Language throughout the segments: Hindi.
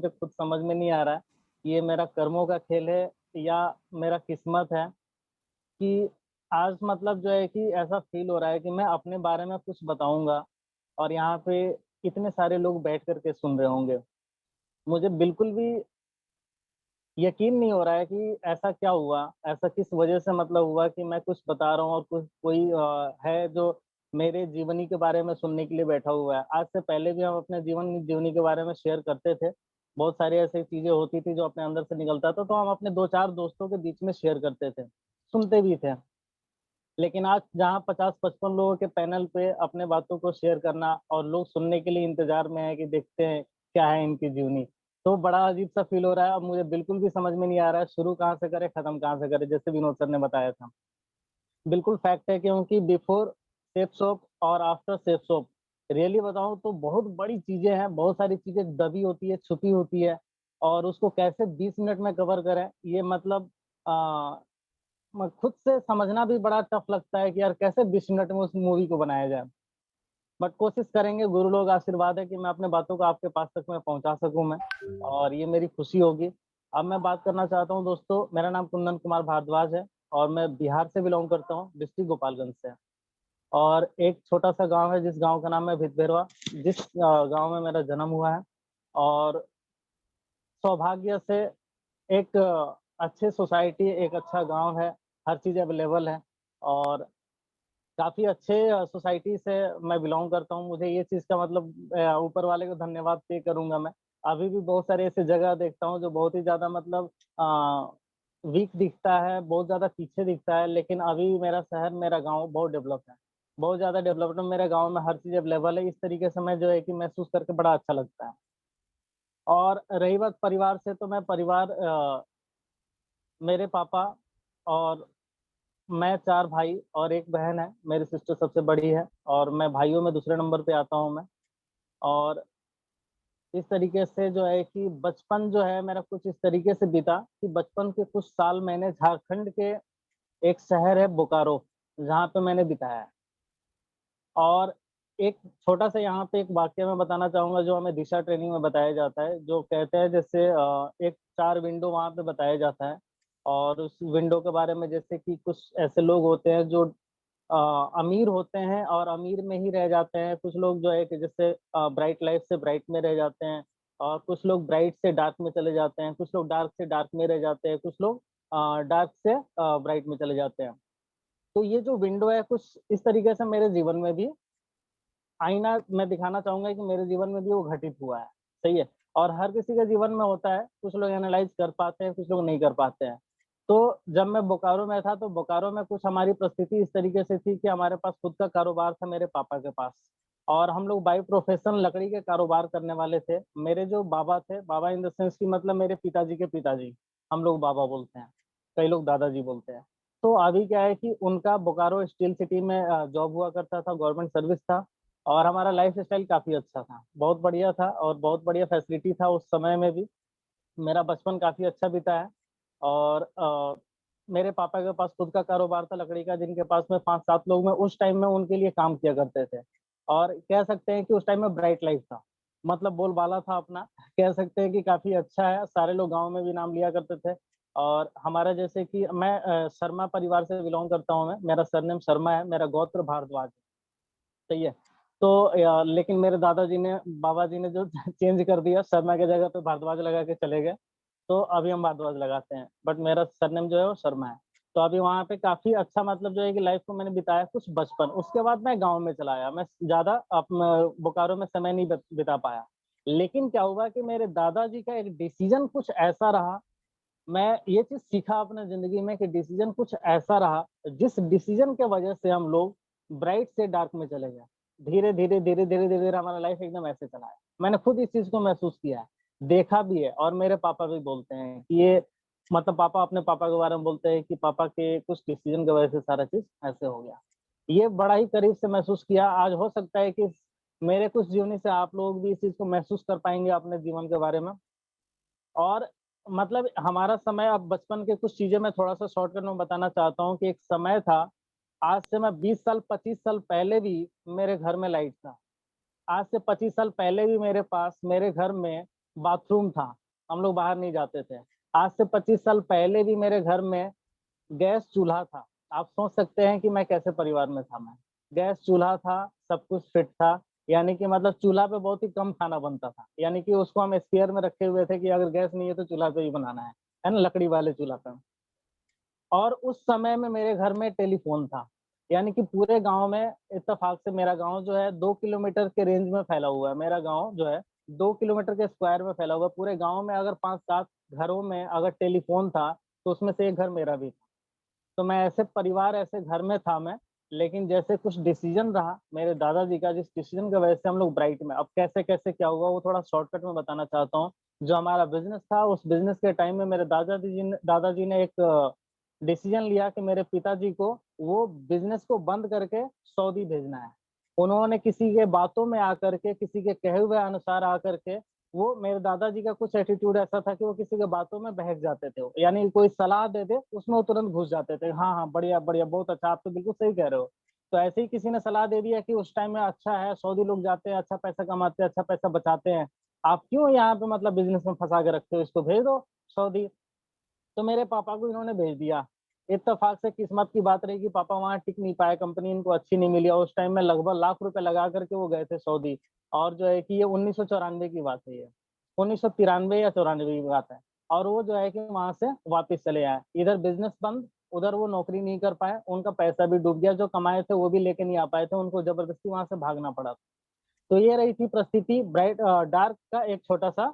मुझे खुद समझ में नहीं आ रहा है, ये मेरा कर्मों का खेल है या मेरा किस्मत है कि आज मतलब जो है कि ऐसा फ़ील हो रहा है कि मैं अपने बारे में कुछ बताऊँगा और यहाँ पे इतने सारे लोग बैठ कर के सुन रहे होंगे। मुझे बिल्कुल भी यकीन नहीं हो रहा है कि ऐसा क्या हुआ? ऐसा किस वजह से मतलब हुआ कि मैं कुछ बता रहा हूँ और कुछ कोई है जो मेरे जीवनी के बारे में सुनने के लिए बैठा हुआ है। आज से पहले भी हम अपने जीवनी के बारे में शेयर करते थे। बहुत सारी ऐसी चीज़ें होती थी जो अपने अंदर से निकलता था, तो हम अपने 2-4 दोस्तों के बीच में शेयर करते थे, सुनते भी थे। लेकिन आज जहाँ 50-55 लोगों के पैनल पे अपने बातों को शेयर करना और लोग सुनने के लिए इंतज़ार में हैं कि देखते हैं क्या है इनकी जीवनी। तो बड़ा अजीब-सा फ़ील हो रहा है, अब मुझे बिल्कुल भी समझ में नहीं आ रहा है शुरू कहाँ से करें, ख़त्म कहाँ से करें, जैसे विनोद सर ने बताया था। बिल्कुल फैक्ट है क्योंकि बिफ़ोर सेफ सोप और आफ्टर सेफ सोप रियली बताऊँ तो बहुत बड़ी चीज़ें हैं, बहुत सारी चीज़ें दबी होती है, छुपी होती है और उसको कैसे 20 मिनट में कवर करें, ये मतलब अ खुद से समझना भी बड़ा टफ लगता है कि यार कैसे 20 मिनट में उस मूवी को बनाया जाए। बट कोशिश करेंगे, गुरु लोग आशीर्वाद है कि मैं अपने बातों को आपके पास तक मैं पहुँचा सकूँ मैं और ये मेरी खुशी होगी। अब मैं बात करना चाहता हूँ दोस्तों, मेरा नाम कुंदन कुमार भारद्वाज है और मैं बिहार से बिलॉन्ग करता हूँ, डिस्ट्रिक्ट गोपालगंज से। और एक छोटा-सा गाँव है जिस गाँव का नाम है भितरवा, जिस गाँव में मेरा जन्म हुआ है और सौभाग्य से एक अच्छे सोसाइटी, एक अच्छा गाँव है, हर चीज़ अवेलेबल है और काफ़ी अच्छे सोसाइटी से मैं बिलॉन्ग करता हूँ। मुझे ये चीज़ का मतलब ऊपर वाले को धन्यवाद पे करूँगा मैं। अभी भी बहुत सारे ऐसे जगह देखता हूँ जो बहुत ही ज़्यादा मतलब वीक दिखता है, बहुत ज़्यादा पीछे दिखता है, लेकिन अभी मेरा शहर, मेरा गाँव बहुत डेवलप है। बहुत ज़्यादा डेवलप्ड है, मेरे गाँव में हर चीज़ अवेलेबल है। इस तरीके से मैं जो है कि महसूस करके बड़ा अच्छा लगता है। और रही बात परिवार से तो मैं परिवार मेरे पापा और मैं 4 भाई और 1 बहन है, मेरी सिस्टर सबसे बड़ी है और मैं भाइयों में दूसरे नंबर पे आता हूँ मैं। और इस तरीके से जो है कि बचपन जो है मेरा कुछ इस तरीके से बीता कि बचपन के कुछ साल मैंने झारखंड के एक शहर है बोकारो, जहाँ पे मैंने बिताया है। और एक छोटा-सा यहाँ पे एक वाकया मैं बताना चाहूँगा जो हमें दिशा ट्रेनिंग में बताया जाता है, जो कहते हैं जैसे एक 4 विंडो वहाँ पे बताया जाता है और उस विंडो के बारे में जैसे कि कुछ ऐसे लोग होते हैं जो अमीर होते हैं और अमीर में ही रह जाते हैं। कुछ लोग जो है कि जैसे ब्राइट लाइफ से ब्राइट में रह जाते हैं और कुछ लोग ब्राइट से डार्क में चले जाते हैं, कुछ लोग डार्क से डार्क में रह जाते हैं, कुछ लोग डार्क से ब्राइट में चले जाते हैं। तो ये जो विंडो है कुछ इस तरीके से मेरे जीवन में भी आईना मैं दिखाना चाहूँगा कि मेरे जीवन में भी वो घटित हुआ है, सही है? और हर किसी के जीवन में होता है, कुछ लोग एनालाइज़ कर पाते हैं, कुछ लोग नहीं कर पाते हैं। तो जब मैं बोकारो में था, तो बोकारो में कुछ हमारी परिस्थिति इस तरीके से थी कि हमारे पास खुद का कारोबार था मेरे पापा के पास और हम लोग बाय प्रोफ़ेशन लकड़ी के कारोबार करने वाले थे। मेरे जो बाबा थे, बाबा इन द सेंस कि मतलब मेरे पिताजी के पिताजी, हम लोग बाबा बोलते हैं, कई लोग दादाजी बोलते हैं। तो अभी क्या है कि उनका बोकारो स्टील सिटी में जॉब हुआ करता था, गवर्नमेंट सर्विस था और हमारा लाइफ़स्टाइल काफ़ी अच्छा था, बहुत बढ़िया था और बहुत बढ़िया फैसिलिटी था उस समय में भी। मेरा बचपन काफ़ी अच्छा बीता है और मेरे पापा के पास खुद का कारोबार था लकड़ी का जिनके पास में 5-7 लोग मैं उस टाइम में उनके लिए काम किया करते थे। और कह सकते हैं कि उस टाइम में ब्राइट लाइफ़ था, मतलब बोलबाला था अपना, कह सकते हैं कि काफ़ी अच्छा है, सारे लोग गाँव में भी नाम लिया करते थे। और हमारा जैसे कि मैं शर्मा परिवार से बिलॉन्ग करता हूँ मैं, मेरा सरनेम शर्मा है, मेरा गोत्र भारद्वाज है, सही है। तो लेकिन मेरे दादाजी ने बाबा जी ने जो चेंज कर दिया शर्मा की जगह पे भारद्वाज लगा के चले गए, तो अभी हम भारद्वाज लगाते हैं। बट मेरा सरनेम जो है वो शर्मा है। तो अभी वहाँ पे काफ़ी अच्छा मतलब जो है कि लाइफ़ को मैंने बिताया कुछ बचपन, उसके बाद मैं गाँव में चला आया। मैं ज़्यादा बोकारो में समय नहीं बिता पाया। लेकिन क्या हुआ कि मेरे दादाजी का एक डिसीज़न कुछ ऐसा रहा, मैं ये चीज़ सीखा अपने ज़िंदगी में कि डिसीज़न कुछ ऐसा रहा, जिस डिसीज़न के वजह से हम लोग ब्राइट से डार्क में चले गए। धीरे-धीरे, धीरे-धीरे, धीरे-धीरे हमारा लाइफ़ एकदम ऐसे चला है। मैंने खुद इस चीज़ को महसूस किया है, देखा भी है और मेरे पापा भी बोलते हैं कि ये मतलब पापा अपने पापा के बारे में बोलते हैं कि पापा के कुछ डिसीज़न की वजह से सारा चीज़ ऐसे हो गया। ये बड़ा ही करीब से महसूस किया, आज हो सकता है कि मेरे कुछ जीवनी से आप लोग भी इस चीज़ को महसूस कर पाएँगे अपने जीवन के बारे में। और मतलब हमारा समय अब बचपन के कुछ चीज़ें मैं थोड़ा-सा शॉर्टकट में बताना चाहता हूँ कि एक समय था, आज से मैं 20 साल, 25 साल पहले भी मेरे घर में लाइट था। आज से 25 साल पहले भी मेरे पास मेरे घर में बाथरूम था, हम लोग बाहर नहीं जाते थे। आज से 25 साल पहले भी मेरे घर में गैस चूल्हा था। आप सोच सकते हैं कि मैं कैसे परिवार में था मैं। गैस चूल्हा था, सब कुछ फिट था, यानी कि मतलब चूल्हा पे बहुत ही कम खाना बनता था। यानी कि उसको हम स्पेयर में रखे हुए थे कि अगर गैस नहीं है तो चूल्हा पे ही बनाना है ना? लकड़ी वाले चूल्हा पे। और उस समय में मेरे घर में टेलीफ़ोन था, यानी कि पूरे गाँव में इत्तेफ़ाक से मेरा गाँव जो है 2 किलोमीटर के रेंज में फैला हुआ है। मेरा गाँव जो है 2 किलोमीटर के स्क्वायर में फैला हुआ है। पूरे गाँव में अगर 5-7 घरों में अगर टेलीफ़ोन था, तो उसमें से एक घर मेरा भी था। तो मैं ऐसे परिवार, ऐसे घर में था मैं, लेकिन जैसे कुछ डिसीज़न रहा मेरे दादाजी का, जिस डिसीज़न की वजह से हम लोग ब्राइट में अब कैसे-कैसे क्या हुआ वो थोड़ा शॉर्टकट में बताना चाहता हूँ। जो हमारा बिज़नेस था, उस बिज़नेस के टाइम में मेरे दादाजी ने एक डिसीज़न लिया कि मेरे पिताजी को वो बिज़नेस को बंद करके सऊदी भेजना है। उन्होंने किसी के बातों में आकर के, किसी के कहे हुए अनुसार आकर के वो मेरे दादाजी का कुछ एटीट्यूड ऐसा था कि वो किसी के बातों में बहक जाते थे वो। यानी कोई सलाह दे दे, उसमें वो तुरंत घुस जाते थे। हाँ, हाँ, बढ़िया, बढ़िया, बहुत अच्छा, आप तो बिल्कुल सही कह रहे हो। तो ऐसे ही किसी ने सलाह दे दिया कि उस टाइम में अच्छा है, सऊदी लोग जाते हैं, अच्छा पैसा कमाते हैं, अच्छा पैसा बचाते हैं। आप क्यों यहाँ पे मतलब बिज़नेस में फँसा के रखते हो, इसको भेज दो सऊदी। तो मेरे पापा को इन्होंने भेज दिया। इत्तेफ़ाक से किस्मत की बात रही कि पापा वहाँ टिक नहीं पाए, कंपनी इनको अच्छी नहीं मिली और उस टाइम में लगभग लाख रुपए लगा कर के वो गए थे सऊदी। और जो है कि ये 1994 की बात है ये। 1993 या 94 की बात है। और वो जो है कि वहाँ से वापस चले आए। इधर बिज़नेस बंद, उधर वो नौकरी नहीं कर पाए, उनका पैसा भी डूब गया, जो कमाए थे वो भी लेके नहीं आ पाए थे, उनको ज़बरदस्ती वहाँ से भागना पड़ा। तो ये रही थी परिस्थिति डार्क का एक छोटा-सा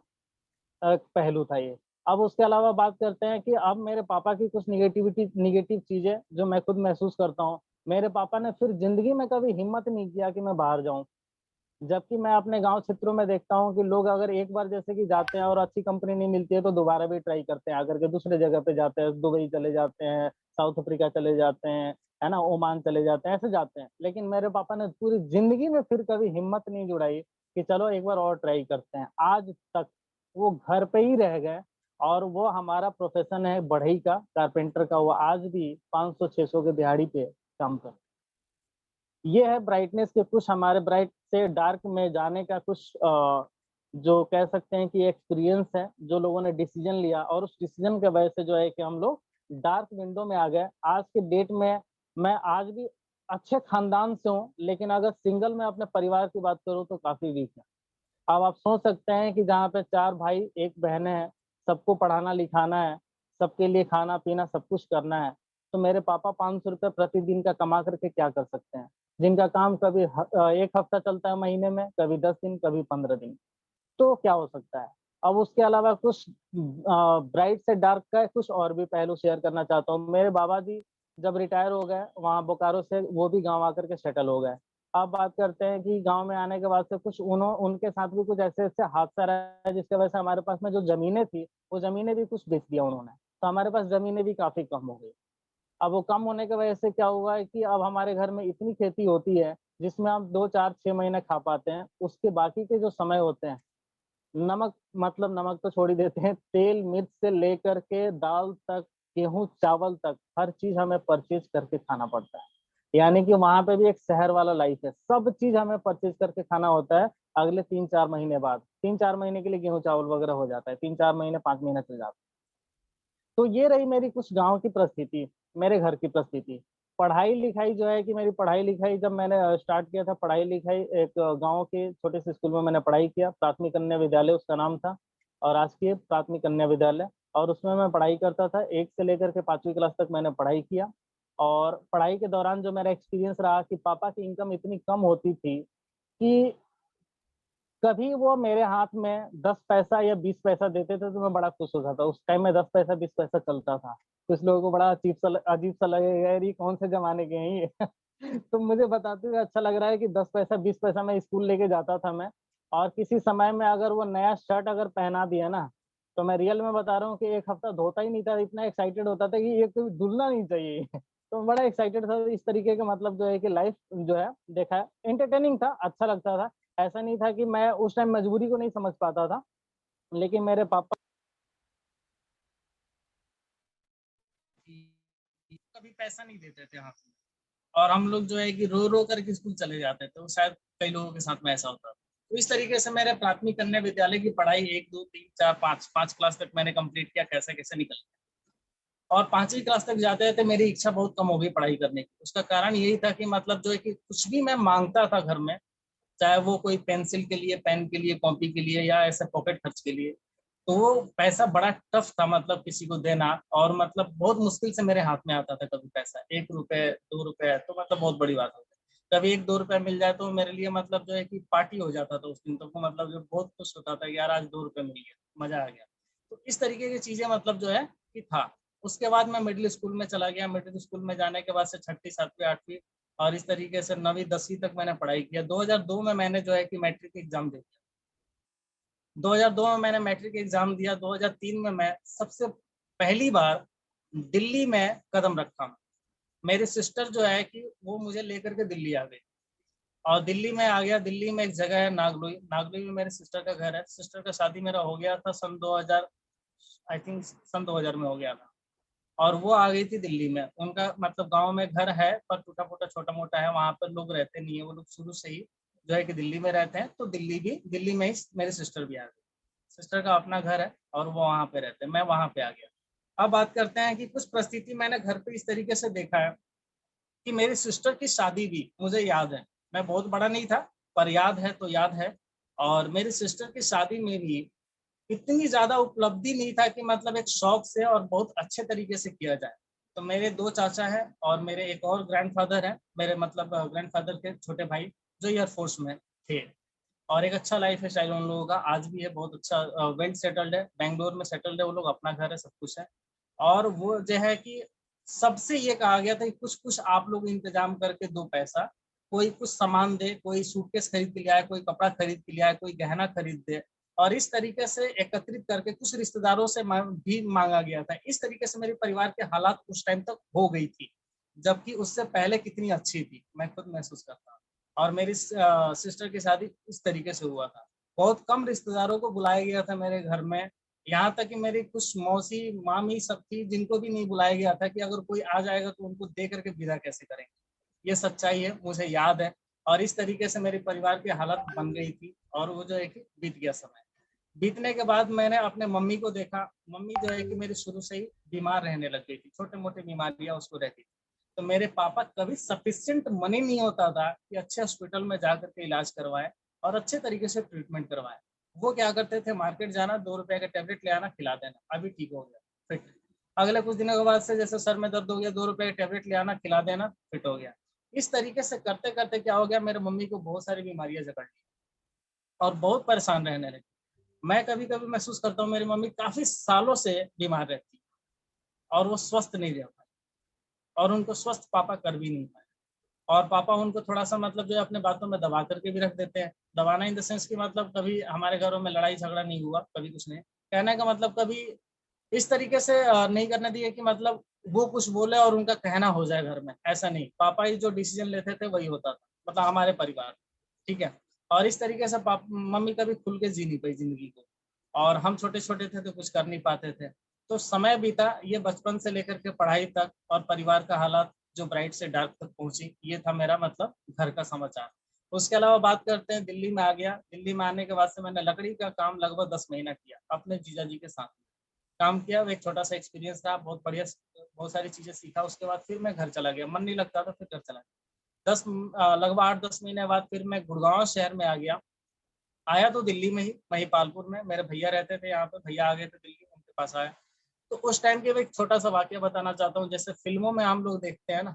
पहलू था ये। अब उसके अलावा बात करते हैं कि अब मेरे पापा की कुछ नेगेटिव चीज़ें जो मैं खुद महसूस करता हूँ। मेरे पापा ने फिर ज़िंदगी में कभी हिम्मत नहीं किया कि मैं बाहर जाऊँ। जबकि मैं अपने गाँव क्षेत्रों में देखता हूँ कि लोग अगर एक बार जैसे कि जाते हैं और अच्छी कंपनी नहीं मिलती है तो दोबारा भी ट्राई करते हैं, आकर के दूसरे जगह पे जाते हैं, दुबई चले जाते हैं, साउथ अफ्रीका चले जाते हैं, है ना? ओमान चले जाते हैं, ऐसे जाते हैं। लेकिन मेरे पापा ने पूरी ज़िंदगी में फिर कभी हिम्मत नहीं जुटाई कि चलो एक बार और ट्राई करते हैं। आज तक वो घर पे ही रह गए और वो हमारा प्रोफ़ेशन है बढ़ई का, कारपेंटर का, वो आज भी 500-600 के दिहाड़ी पे काम कर ये है ब्राइटनेस के कुछ हमारे ब्राइट से डार्क में जाने का कुछ जो कह सकते हैं कि एक्सपीरियंस है, जो लोगों ने डिसीज़न लिया और उस डिसीज़न की वजह से जो है कि हम लोग डार्क विंडो में आ गए। आज के डेट में मैं आज भी अच्छे खानदान से हूँ, लेकिन अगर सिंगल मैं अपने परिवार की बात करूँ तो काफ़ी वीक है। अब आप सोच सकते हैं कि जहाँ पे 4 भाई, 1 बहनें हैं, सबको पढ़ाना-लिखाना है, सबके लिए खाना-पीना सब कुछ करना है, तो मेरे पापा ₹500 प्रतिदिन का कमा कर के क्या कर सकते हैं? जिनका काम कभी 1 हफ्ता चलता है महीने में, कभी 10 दिन, कभी 15 दिन। तो क्या हो सकता है? अब उसके अलावा कुछ ब्राइट से डार्क का कुछ और भी पहलू शेयर करना चाहता हूँ। मेरे बाबा जी जब रिटायर हो गए, वहाँ बोकारो से वो भी गाँव आकर के सेटल हो गए। अब बात करते हैं कि गाँव में आने के बाद से कुछ उनके साथ भी कुछ ऐसे-ऐसे हादसा रहा है जिसकी वजह से हमारे पास में जो ज़मीनें थी, वो ज़मीनें भी कुछ बेच दिया उन्होंने। तो हमारे पास ज़मीनें भी काफ़ी कम हो गई। अब वो कम होने की वजह से क्या हुआ है कि अब हमारे घर में इतनी खेती होती है, जिसमें हम 2, 4, 6 महीने खा पाते हैं। उसके बाकी के जो समय होते हैं नमक मतलब नमक तो छोड़ ही देते हैं, तेल, मिर्च से लेकर के दाल तक, गेहूँ, चावल तक, हर चीज़ हमें परचेज़ करके खाना पड़ता है। यानी कि वहाँ पे भी एक शहर वाला लाइफ़ है, सब चीज़ हमें परचेज़ करके खाना होता है, अगले 3-4 महीने बाद। 3-4 महीने के लिए गेहूँ, चावल वगैरह हो जाता है, 3-4 महीने, 5 महीने चल जाता है। तो ये रही मेरी कुछ गाँव की परिस्थिति, मेरे घर की परिस्थिति। पढ़ाई-लिखाई जो है कि मेरी पढ़ाई-लिखाई जब मैंने स्टार्ट किया था पढ़ाई-लिखाई एक गाँव के छोटे से स्कूल में मैंने पढ़ाई किया, प्राथमिक कन्या विद्यालय उसका नाम था और राजकीय प्राथमिक कन्या विद्यालय और उसमें मैं पढ़ाई करता था 1 से लेकर के 5वीं क्लास तक मैंने पढ़ाई किया और पढ़ाई के दौरान जो मेरा एक्सपीरियंस रहा कि पापा की इनकम इतनी कम होती थी कि कभी वो मेरे हाथ में 10 पैसा या 20 पैसा देते थे तो मैं बड़ा खुश होता था। उस टाइम में 10 पैसा 20 पैसा चलता था। कुछ लोगों को बड़ा अजीब-सा लगेगा यार ये कौन से ज़माने के हैं ये। तो मुझे बताते हुए अच्छा लग रहा है कि 10 पैसा 20 पैसा मैं स्कूल लेके जाता था मैं और किसी समय में अगर वो नया शर्ट अगर पहना दिया ना, तो मैं रियल में बता रहा हूँ कि 1 हफ्ता धोता ही नहीं था, इतना एक्साइटेड होता था कि ये कभी धुलना नहीं चाहिए। तो बड़ा एक्साइटेड था इस तरीके का मतलब जो है कि लाइफ़ जो है देखा है, एंटरटेनिंग था, अच्छा लगता था। ऐसा नहीं था कि मैं उस टाइम मजबूरी को नहीं समझ पाता था, लेकिन मेरे पापा कि कभी पैसा नहीं देते थे हाथ में और हम लोग जो है कि रो-रो करके स्कूल चले जाते थे, तो शायद कई लोगों के साथ में ऐसा होता था। तो इस तरीके से मेरे प्राथमिक कन्या विद्यालय की पढ़ाई 1, 2, 3, 4, 5 क्लास तक मैंने कंप्लीट किया, कैसे कैसे निकल गया। और 5वीं क्लास तक जाते जाते मेरी इच्छा बहुत कम हो गई पढ़ाई करने की। उसका कारण यही था कि मतलब जो है कि कुछ भी मैं मांगता था घर में, चाहे वो कोई पेंसिल के लिए, पेन के लिए, कॉपी के लिए या ऐसे पॉकेट खर्च के लिए, तो वो पैसा बड़ा टफ था मतलब किसी को देना। और मतलब बहुत मुश्किल से मेरे हाथ में आता था कभी पैसा, 1 रुपए 2 रुपए तो मतलब बहुत बड़ी बात होती है। कभी 1-2 रुपए मिल जाए तो मेरे लिए मतलब जो है कि पार्टी हो जाता था उस दिन, तो मतलब जो बहुत खुश होता था कि यार आज 2 रुपए मिल गया, मजा आ गया। तो इस तरीके की चीजें मतलब जो है कि था। उसके बाद मैं मिडिल स्कूल में चला गया। मिडिल स्कूल में जाने के बाद से 6ठी 7वीं 8वीं और इस तरीके से 9वीं 10वीं तक मैंने पढ़ाई किया। 2002 में मैंने जो है कि मैट्रिक एग्जाम दे दिया। 2002 में मैंने मैट्रिक एग्जाम दिया। 2003 में मैं सबसे पहली बार दिल्ली में कदम रखा। मेरी सिस्टर जो है कि वो मुझे लेकर के दिल्ली आ गई और दिल्ली में आ गया। दिल्ली में एक जगह है नागलोई, नागलोई में मेरे सिस्टर का घर है। सिस्टर का शादी मेरा हो गया था सन 2000, आई थिंक सन 2000 में हो गया था। और वो आ गई थी दिल्ली में। उनका मतलब गांव में घर है पर टूटा फूटा छोटा मोटा है, वहां पर लोग रहते नहीं है। वो लोग शुरू से ही जो है कि दिल्ली में रहते हैं, तो दिल्ली में ही मेरे सिस्टर भी आ गई। सिस्टर का अपना घर है और वो वहां पे रहते हैं, मैं वहां पे आ गया। अब बात करते हैं कि कुछ परिस्थिति मैंने घर पे इस तरीके से देखा है कि मेरी सिस्टर की शादी भी मुझे याद है। मैं बहुत बड़ा नहीं था पर याद है तो याद है। और मेरी सिस्टर की शादी में भी इतनी ज्यादा उपलब्धि नहीं था कि मतलब एक शौक से और बहुत अच्छे तरीके से किया जाए। तो मेरे 2 चाचा हैं और मेरे एक और ग्रैंडफादर हैं, मेरे मतलब ग्रैंडफादर के छोटे भाई जो एयरफोर्स में थे। और एक अच्छा लाइफ स्टाइल उन लोगों का आज भी है, बहुत अच्छा वेल सेटल्ड है, बैंगलोर में सेटल्ड है वो लोग, अपना घर है, सब कुछ है। और वो जो है कि सबसे ये कहा गया था कि कुछ कुछ आप लोग इंतजाम करके दो पैसा, कोई कुछ सामान दे, कोई सूटकेस खरीद के लिया है, कोई कपड़ा खरीद के लिया है, कोई गहना खरीद दे। और इस तरीके से एकत्रित करके कुछ रिश्तेदारों से भी मांगा गया था। इस तरीके से मेरे परिवार के हालात उस टाइम तक हो गई थी, जबकि उससे पहले कितनी अच्छी थी मैं खुद महसूस करता हूँ। और मेरी सिस्टर की शादी इस तरीके से हुआ था। बहुत कम रिश्तेदारों को बुलाया गया था मेरे घर में। यहाँ तक कि मेरी कुछ मौसी मामी सब थी जिनको भी नहीं बुलाया गया था कि अगर कोई आ जाएगा तो उनको दे करके विदा कैसे करेंगे। ये सच्चाई है, मुझे याद है। और इस तरीके से मेरे परिवार की हालत बन गई थी और वो जो है कि बीत गया समय। बीतने के बाद मैंने अपने मम्मी को देखा। मम्मी जो है कि मेरी शुरू से ही बीमार रहने लग गई थी, छोटे मोटे बीमारियां उसको रहती थी। तो मेरे पापा कभी सफिशिएंट मनी नहीं होता था कि अच्छे हॉस्पिटल में जा करके इलाज करवाए और अच्छे तरीके से ट्रीटमेंट करवाए। वो क्या करते थे, मार्केट जाना, 2 रुपए का टेबलेट ले आना, खिला देना, अभी ठीक हो गया, फिट। अगले कुछ दिनों के बाद से जैसे सर में दर्द हो गया, 2 रुपए का टेबलेट ले आना, खिला देना, फिट हो गया। इस तरीके से करते करते क्या हो गया, मेरे मम्मी को बहुत सारी बीमारियां जकड़ ली और बहुत परेशान रहने लगी। मैं कभी कभी महसूस करता हूँ मेरी मम्मी काफी सालों से बीमार रहती है और वो स्वस्थ नहीं रह पाई और उनको स्वस्थ पापा कर भी नहीं पाए। और पापा उनको थोड़ा-सा मतलब जो है अपने बातों में दबा करके भी रख देते हैं। दबाना इन द सेंस कि मतलब कभी हमारे घरों में लड़ाई झगड़ा नहीं हुआ, कभी कुछ नहीं। कहने का मतलब कभी इस तरीके से नहीं करने दिए कि मतलब वो कुछ बोले और उनका कहना हो जाए घर में, ऐसा नहीं। पापा ही जो डिसीजन लेते थे वही होता था, मतलब हमारे परिवार, ठीक है? और इस तरीके से मम्मी कभी खुल के जी नहीं पाई ज़िंदगी को और हम छोटे-छोटे थे तो कुछ कर नहीं पाते थे। तो समय बीता, ये बचपन से लेकर के पढ़ाई तक और परिवार का हालात जो ब्राइट से डार्क तक पहुँची, ये था मेरा मतलब घर का समाचार। उसके अलावा बात करते हैं, दिल्ली में आ गया। दिल्ली में आने के बाद से मैंने लकड़ी का काम लगभग 10 महीना किया, अपने जीजाजी के साथ। काम किया, वो एक छोटा-सा एक्सपीरियंस था, बहुत बढ़िया बहुत सारी चीज़ें सीखा। उसके बाद फिर मैं घर चला गया, मन नहीं लगता था, फिर घर चला गया। लगभग 8-10 महीने बाद फिर मैं गुड़गाँव शहर में आ गया। आया तो दिल्ली में ही, महिपालपुर में, मेरे भैया रहते थे यहाँ पे, भैया आ गए थे दिल्ली, उनके पास आया। तो उस टाइम के भी एक छोटा-सा वाकया बताना चाहता हूँ। जैसे फ़िल्मों में हम लोग देखते हैं ना,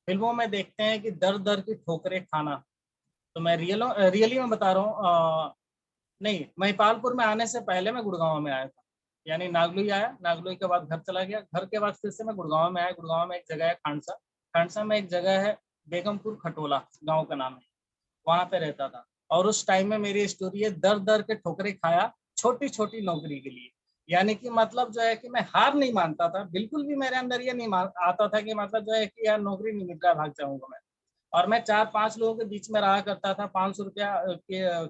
फ़िल्मों में देखते हैं कि दर-दर की ठोकरें खाना, तो मैं रियली में बता रहा हूँ। नहीं, महिपालपुर में आने से पहले मैं गुड़गाँव में आया था। यानी नागलोई आया, नागलोई के बाद घर चला गया, घर के बाद फिर से मैं गुड़गाँव में आया। गुड़गाँव में एक जगह है खांडसा, खांडसा में एक जगह है बेगमपुर खटोला, गाँव का नाम है, वहाँ पे रहता था। और उस टाइम में मेरी स्टोरी है, दर-दर के ठोकरें खाया, छोटी-छोटी नौकरी के लिए। यानी कि मतलब जो है कि मैं हार नहीं मानता था, बिल्कुल भी मेरे अंदर ये नहीं आता था कि मतलब जो है कि यार नौकरी नहीं मिल रहा है, भाग जाऊँगा मैं। और मैं 4-5 लोगों के बीच में रहा करता था। ₹500 के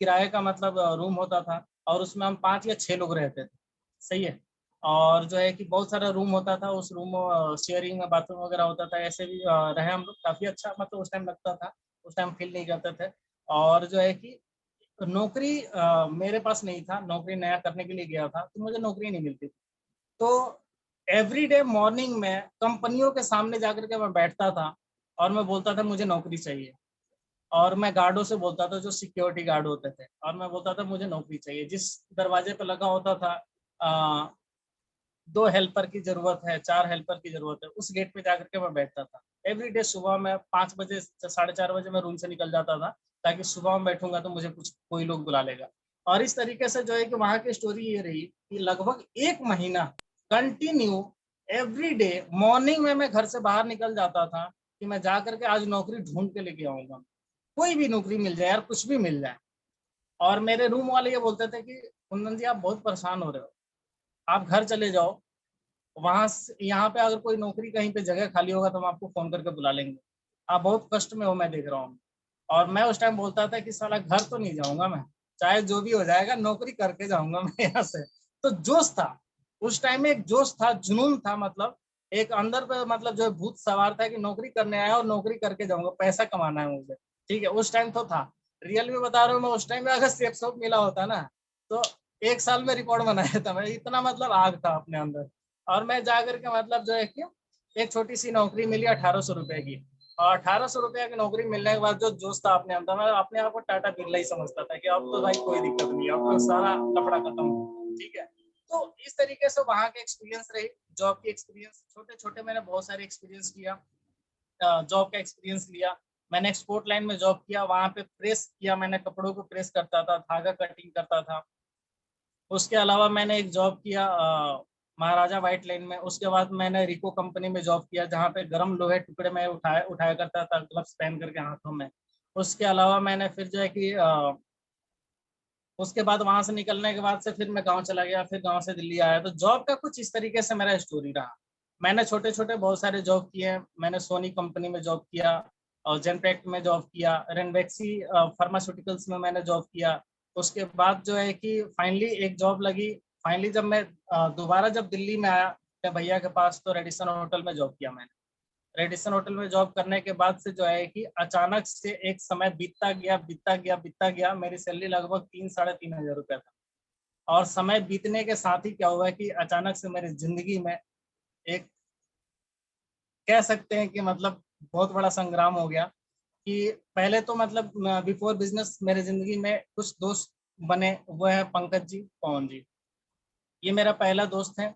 किराए का मतलब रूम होता था और उसमें हम 5 या 6 लोग रहते थे, सही है? और जो है कि बहुत सारा रूम होता था, उस रूम शेयरिंग में बाथरूम वगैरह होता था, ऐसे भी रहे हम लोग, काफ़ी अच्छा मतलब उस टाइम लगता था, उस टाइम फ़ील नहीं करते थे। और जो है कि नौकरी मेरे पास नहीं था, नौकरी नया करने के लिए गया था तो मुझे नौकरी नहीं मिलती थी। तो एवरीडे मॉर्निंग में कंपनियों के सामने जाकर के मैं बैठता था और मैं बोलता था मुझे नौकरी चाहिए। और मैं गार्डों से बोलता था, जो सिक्योरिटी गार्ड होते थे, और मैं बोलता था मुझे नौकरी चाहिए। जिस दरवाजे पे लगा होता था 2 हेल्पर की ज़रूरत है, 4 हेल्पर की ज़रूरत है, उस गेट पे जाकर के मैं बैठता था। एवरीडे सुबह में 5 बजे से साढ़े 4 बजे मैं रूम से निकल जाता था, ताकि सुबह में बैठूँगा तो मुझे कुछ कोई लोग बुला लेगा। और इस तरीके से जो है कि वहाँ की स्टोरी ये रही कि लगभग 1 महीना कंटिन्यू एवरीडे मॉर्निंग में मैं घर से बाहर निकल जाता था कि मैं जा कर के आज नौकरी ढूँढ के लेके आऊँगा। कोई भी नौकरी मिल जाए यार, कुछ भी मिल जाए। और मेरे रूम वाले ये बोलते थे कि कुंदन जी, आप बहुत परेशान हो रहे हो, आप घर चले जाओ, वहाँ से यहाँ पे अगर कोई नौकरी कहीं पे जगह खाली होगा तो हम आपको फ़ोन करके बुला लेंगे। आप बहुत कष्ट में हो, मैं देख रहा हूँ। और मैं उस टाइम बोलता था कि साला घर तो नहीं जाऊँगा मैं, चाहे जो भी हो जाएगा नौकरी करके जाऊँगा मैं यहाँ से। तो जोश था, उस टाइम में एक जोश था, जुनून था, मतलब एक अंदर पे मतलब जो है भूत सवार था कि नौकरी करने आया और नौकरी करके जाऊँगा, पैसा कमाना है मुझे। ठीक है, उस टाइम तो था। रियल में बता रहा हूँ मैं, उस टाइम में अगर सेफ शॉप मिला होता ना, तो 1 साल में रिकॉर्ड बनाया था मैं, इतना मतलब आग था अपने अंदर। और मैं जाकर के मतलब जो है कि एक छोटी-सी नौकरी मिली ₹1800 की, और ₹1800 की नौकरी मिलने के बाद जो जोश था अपने अंदर, मैं अपने आप को टाटा बिरला ही समझता था कि अब तो भाई कोई दिक्कत नहीं है, अब तो सारा लफड़ा खत्म, ठीक है। तो इस तरीके से वहाँ के एक्सपीरियंस रही, जॉब की एक्सपीरियंस, छोटे-छोटे मैंने बहुत सारे एक्सपीरियंस किया। जॉब का एक्सपीरियंस लिया। मैंने एक्सपोर्ट लाइन में जॉब किया, वहाँ पे प्रेस किया, मैंने कपड़ों को प्रेस करता था, धागा कटिंग करता था। उसके अलावा मैंने एक जॉब किया महाराजा व्हाइट लाइन में। उसके बाद मैंने रिको कंपनी में जॉब किया, जहाँ पे गरम लोहे टुकड़े मैं उठाया उठाया करता था ग्लव्स पहन करके हाथों में। उसके अलावा मैंने फिर जो है कि उसके बाद वहाँ से निकलने के बाद से फिर मैं गाँव चला गया, फिर गाँव से दिल्ली आया। तो जॉब का कुछ इस तरीके से मेरा स्टोरी रहा। मैंने छोटे-छोटे बहुत सारे जॉब किए। मैंने सोनी कंपनी में जॉब किया और जेनपेक्ट में जॉब किया, रेनबेक्सी फार्मास्यूटिकल्स में मैंने जॉब किया। उसके बाद जो है कि फाइनली एक जॉब लगी। फाइनली जब मैं दोबारा जब दिल्ली में आया अपने भैया के पास, तो रेडिसन होटल में जॉब किया मैंने। रेडिसन होटल में जॉब करने के बाद से जो है कि अचानक से एक समय बीतता गया, बीतता गया, बीतता गया। मेरी सैलरी लगभग 3 साढ़े 3 हज़ार रुपया था। और समय बीतने के साथ ही क्या हुआ कि अचानक से मेरी ज़िंदगी में एक, कह सकते हैं कि मतलब बहुत बड़ा संग्राम हो गया कि पहले तो मतलब बिफ़ोर बिज़नेस मेरे ज़िंदगी में कुछ दोस्त बने, वो है पंकज जी, पवन जी। ये मेरा पहला दोस्त है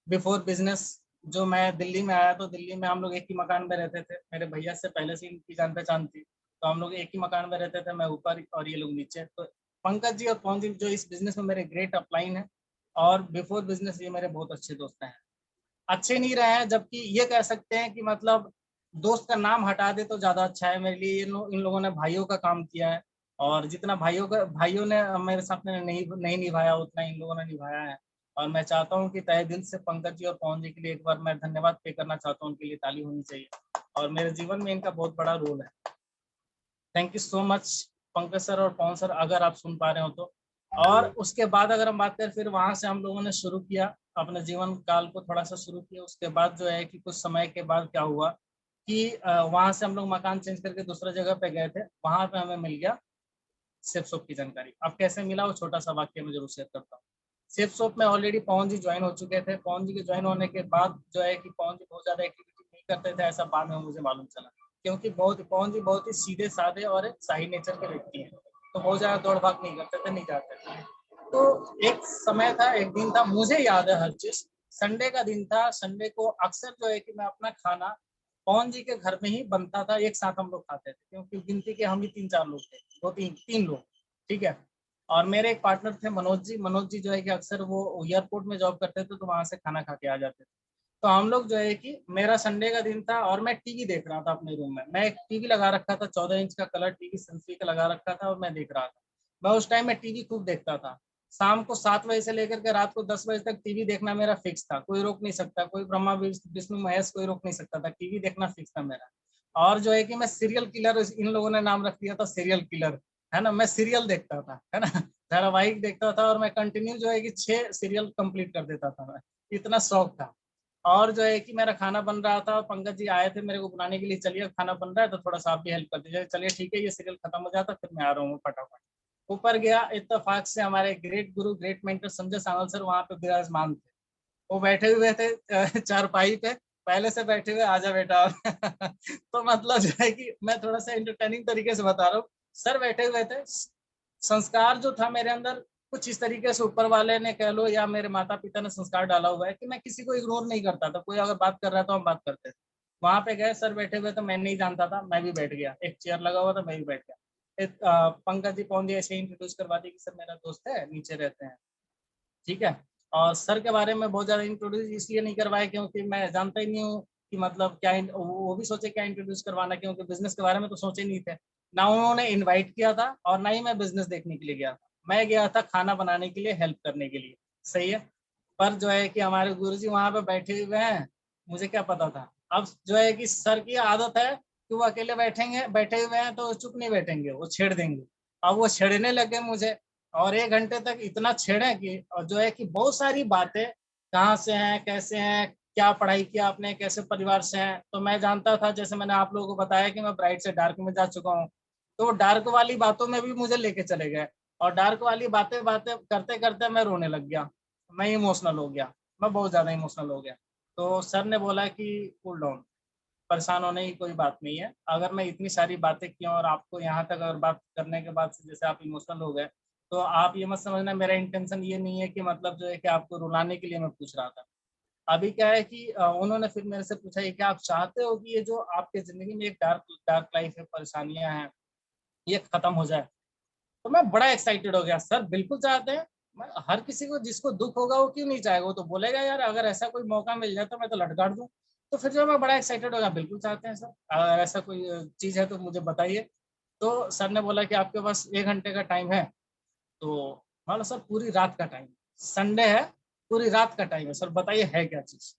बिफ़ोर बिज़नेस। जो मैं दिल्ली में आया तो दिल्ली में हम लोग एक ही मकान में रहते थे। मेरे भैया से पहले से इनकी जान-पहचान थी। तो हम लोग एक ही मकान में रहते थे, मैं ऊपर और ये लोग नीचे। तो पंकज जी और पवन जी जो इस बिज़नेस में मेरे ग्रेट अपलाइन हैं, और बिफ़ोर बिज़नेस ये मेरे बहुत अच्छे दोस्त हैं। अच्छे नहीं रहे हैं, जबकि ये कह सकते हैं कि मतलब दोस्त का नाम हटा दें तो ज़्यादा अच्छा है मेरे लिए। इन लोगों ने भाइयों का काम किया है, और जितना भाइयों ने मेरे साथ में नहीं नहीं निभाया, उतना इन लोगों ने निभाया है। और मैं चाहता हूँ कि तहे दिल से पंकज जी और पवन जी के लिए एक बार मैं धन्यवाद पे करना चाहता हूँ, उनके लिए ताली होनी चाहिए, और मेरे जीवन में इनका बहुत बड़ा रोल है। Thank you so much Pankaj sir और पवन सर, अगर आप सुन पा रहे हो तो। और उसके बाद अगर हम बात करें, फिर वहाँ से हम लोगों ने शुरू किया अपने जीवन काल को थोड़ा-सा शुरू किया। उसके बाद जो है कि कुछ समय के बाद क्या हुआ कि वहाँ से हम लोग मकान चेंज करके दूसरा जगह पे गए थे। वहाँ पे हमें मिल गया सेफ शॉप की जानकारी। अब कैसे मिला वो छोटा-सा वाक़या मैं ज़रूर शेयर करता हूँ। सेफ शॉप में ऑलरेडी पवन जी जॉइन हो चुके थे। पवन जी के जॉइन होने के बाद जो है कि पवन जी बहुत ज़्यादा एक्टिविटी नहीं करते थे, ऐसा बाद में मुझे मालूम चला। क्योंकि पवन जी बहुत ही सीधे-साधे और एक शाही नेचर के व्यक्ति हैं। तो बहुत ज़्यादा दौड़-भाग नहीं करते थे, नहीं जाते थे। तो एक समय था, एक दिन था, मुझे याद है हर चीज़। संडे का दिन था, संडे को अक्सर जो है कि मैं अपना खाना पवन जी के घर में ही बनता था, एक साथ हम लोग खाते थे, क्योंकि गिनती के हम ही 3-4 लोग थे, 2-3 लोग, ठीक है? और मेरे एक पार्टनर थे मनोज जी जो है कि अक्सर वो एयरपोर्ट में जॉब करते थे, तो वहाँ से खाना खा के आ जाते थे। तो हम लोग जो है कि मेरा संडे का दिन था और मैं टीवी देख रहा था अपने रूम में। मैं एक टीवी लगा रखा था, 14 इंच का कलर टीवी सनस्वी का लगा रखा था, और मैं देख रहा था। मैं उस टाइम में टीवी खूब देखता था। शाम को 7 बजे से लेकर के रात को 10 बजे तक टीवी देखना मेरा फिक्स था, कोई रोक नहीं सकता, कोई ब्रह्मा विष्णु महेश कोई रोक नहीं सकता था, टीवी देखना फिक्स था मेरा। और जो है कि मैं सीरियल किलर, इन लोगों ने नाम रख दिया था सीरियल किलर, है ना? मैं सीरियल देखता था, है ना? धारावाहिक देखता था, और मैं कंटिन्यू जो है कि 6 सीरियल कंप्लीट कर देता था मैं, इतना शौक था। और जो है कि मेरा खाना बन रहा था, पंकज जी आए थे मेरे को बुलाने के लिए, चलिए खाना बन रहा है तो थोड़ा-सा आप भी हेल्प कर दीजिए। चलिए ठीक है, ये सीरियल खत्म हो जाता फिर मैं आ रहा हूँ फटाफट। ऊपर गया, इत्तेफाक से हमारे ग्रेट गुरु ग्रेट मेंटर संजय सावल सर वहां पे विराजमान थे। वो बैठे हुए थे चारपाई पे, पहले से बैठे हुए, आजा बेटा तो मतलब जो है कि मैं थोड़ा सा एंटरटेनिंग तरीके से बता रहा हूँ। सर बैठे हुए थे, संस्कार जो था मेरे अंदर कुछ इस तरीके से ऊपर वाले ने कह लो या मेरे माता पिता ने संस्कार डाला हुआ है कि मैं किसी को इग्नोर नहीं करता था। कोई अगर बात कर रहा था हम बात करते थे। वहां पे गए, सर बैठे हुए थे, मैं नहीं जानता था, मैं भी बैठ गया, एक चेयर लगा हुआ था, मैं भी बैठ गया। पंकज जी पौंदी ऐसे इंट्रोड्यूस करवा दी कि सर मेरा दोस्त है, नीचे रहते हैं, ठीक है। और सर के बारे में बहुत ज्यादा इंट्रोड्यूस इसलिए नहीं करवाया क्योंकि मैं जानता ही नहीं हूँ कि मतलब क्या वो भी सोचे क्या इंट्रोड्यूस करवाना, क्योंकि बिजनेस के बारे में तो सोचे नहीं थे। ना उन्होंने इनवाइट किया था और ना ही मैं बिजनेस देखने के लिए गया था। मैं गया था खाना बनाने के लिए, हेल्प करने के लिए, सही है। पर जो है कि हमारे गुरुजी वहां पे बैठे हुए हैं, मुझे क्या पता था। अब जो है कि सर की आदत है कि वो अकेले बैठेंगे, बैठे हुए हैं तो चुप नहीं बैठेंगे, वो छेड़ देंगे। अब वो छेड़ने लगे मुझे, और 1 घंटे तक इतना छेड़े कि और जो है कि बहुत सारी बातें, कहाँ से हैं, कैसे हैं, क्या पढ़ाई किया आपने, कैसे परिवार से हैं। तो मैं जानता था, जैसे मैंने आप लोगों को बताया कि मैं ब्राइट से डार्क में जा चुका हूँ, तो डार्क वाली बातों में भी मुझे लेके चले गए। और डार्क वाली बातें बातें करते करते मैं रोने लग गया, मैं इमोशनल हो गया, मैं बहुत ज्यादा इमोशनल हो गया। तो सर ने बोला कि कूल डाउन, परेशान होने की कोई बात नहीं है। अगर मैं इतनी सारी बातें की और आपको यहाँ तक अगर बात करने के बाद से जैसे आप इमोशनल हो गए, तो आप ये मत समझना मेरा इंटेंशन ये नहीं है कि मतलब जो है कि आपको रुलाने के लिए मैं पूछ रहा था। अभी क्या है कि उन्होंने फिर मेरे से पूछा ये कि आप चाहते हो कि ये जो आपके जिंदगी में एक डार्क डार्क लाइफ है, परेशानियां हैं, ये खत्म हो जाए। तो मैं बड़ा एक्साइटेड हो गया, सर बिल्कुल चाहते हैं। मैं हर किसी को जिसको दुख होगा वो क्यों नहीं चाहेगा, वो तो बोलेगा यार अगर ऐसा कोई मौका मिल जाए तो मैं तो लटकाट दूं। तो फिर जो मैं बड़ा एक्साइटेड हो गया, बिल्कुल चाहते हैं सर, अगर ऐसा कोई चीज है तो मुझे बताइए। तो सर ने बोला कि आपके पास 1 घंटे का टाइम है। तो बोला सर पूरी रात का टाइम, संडे है, पूरी रात का टाइम है सर, बताइए है क्या चीज।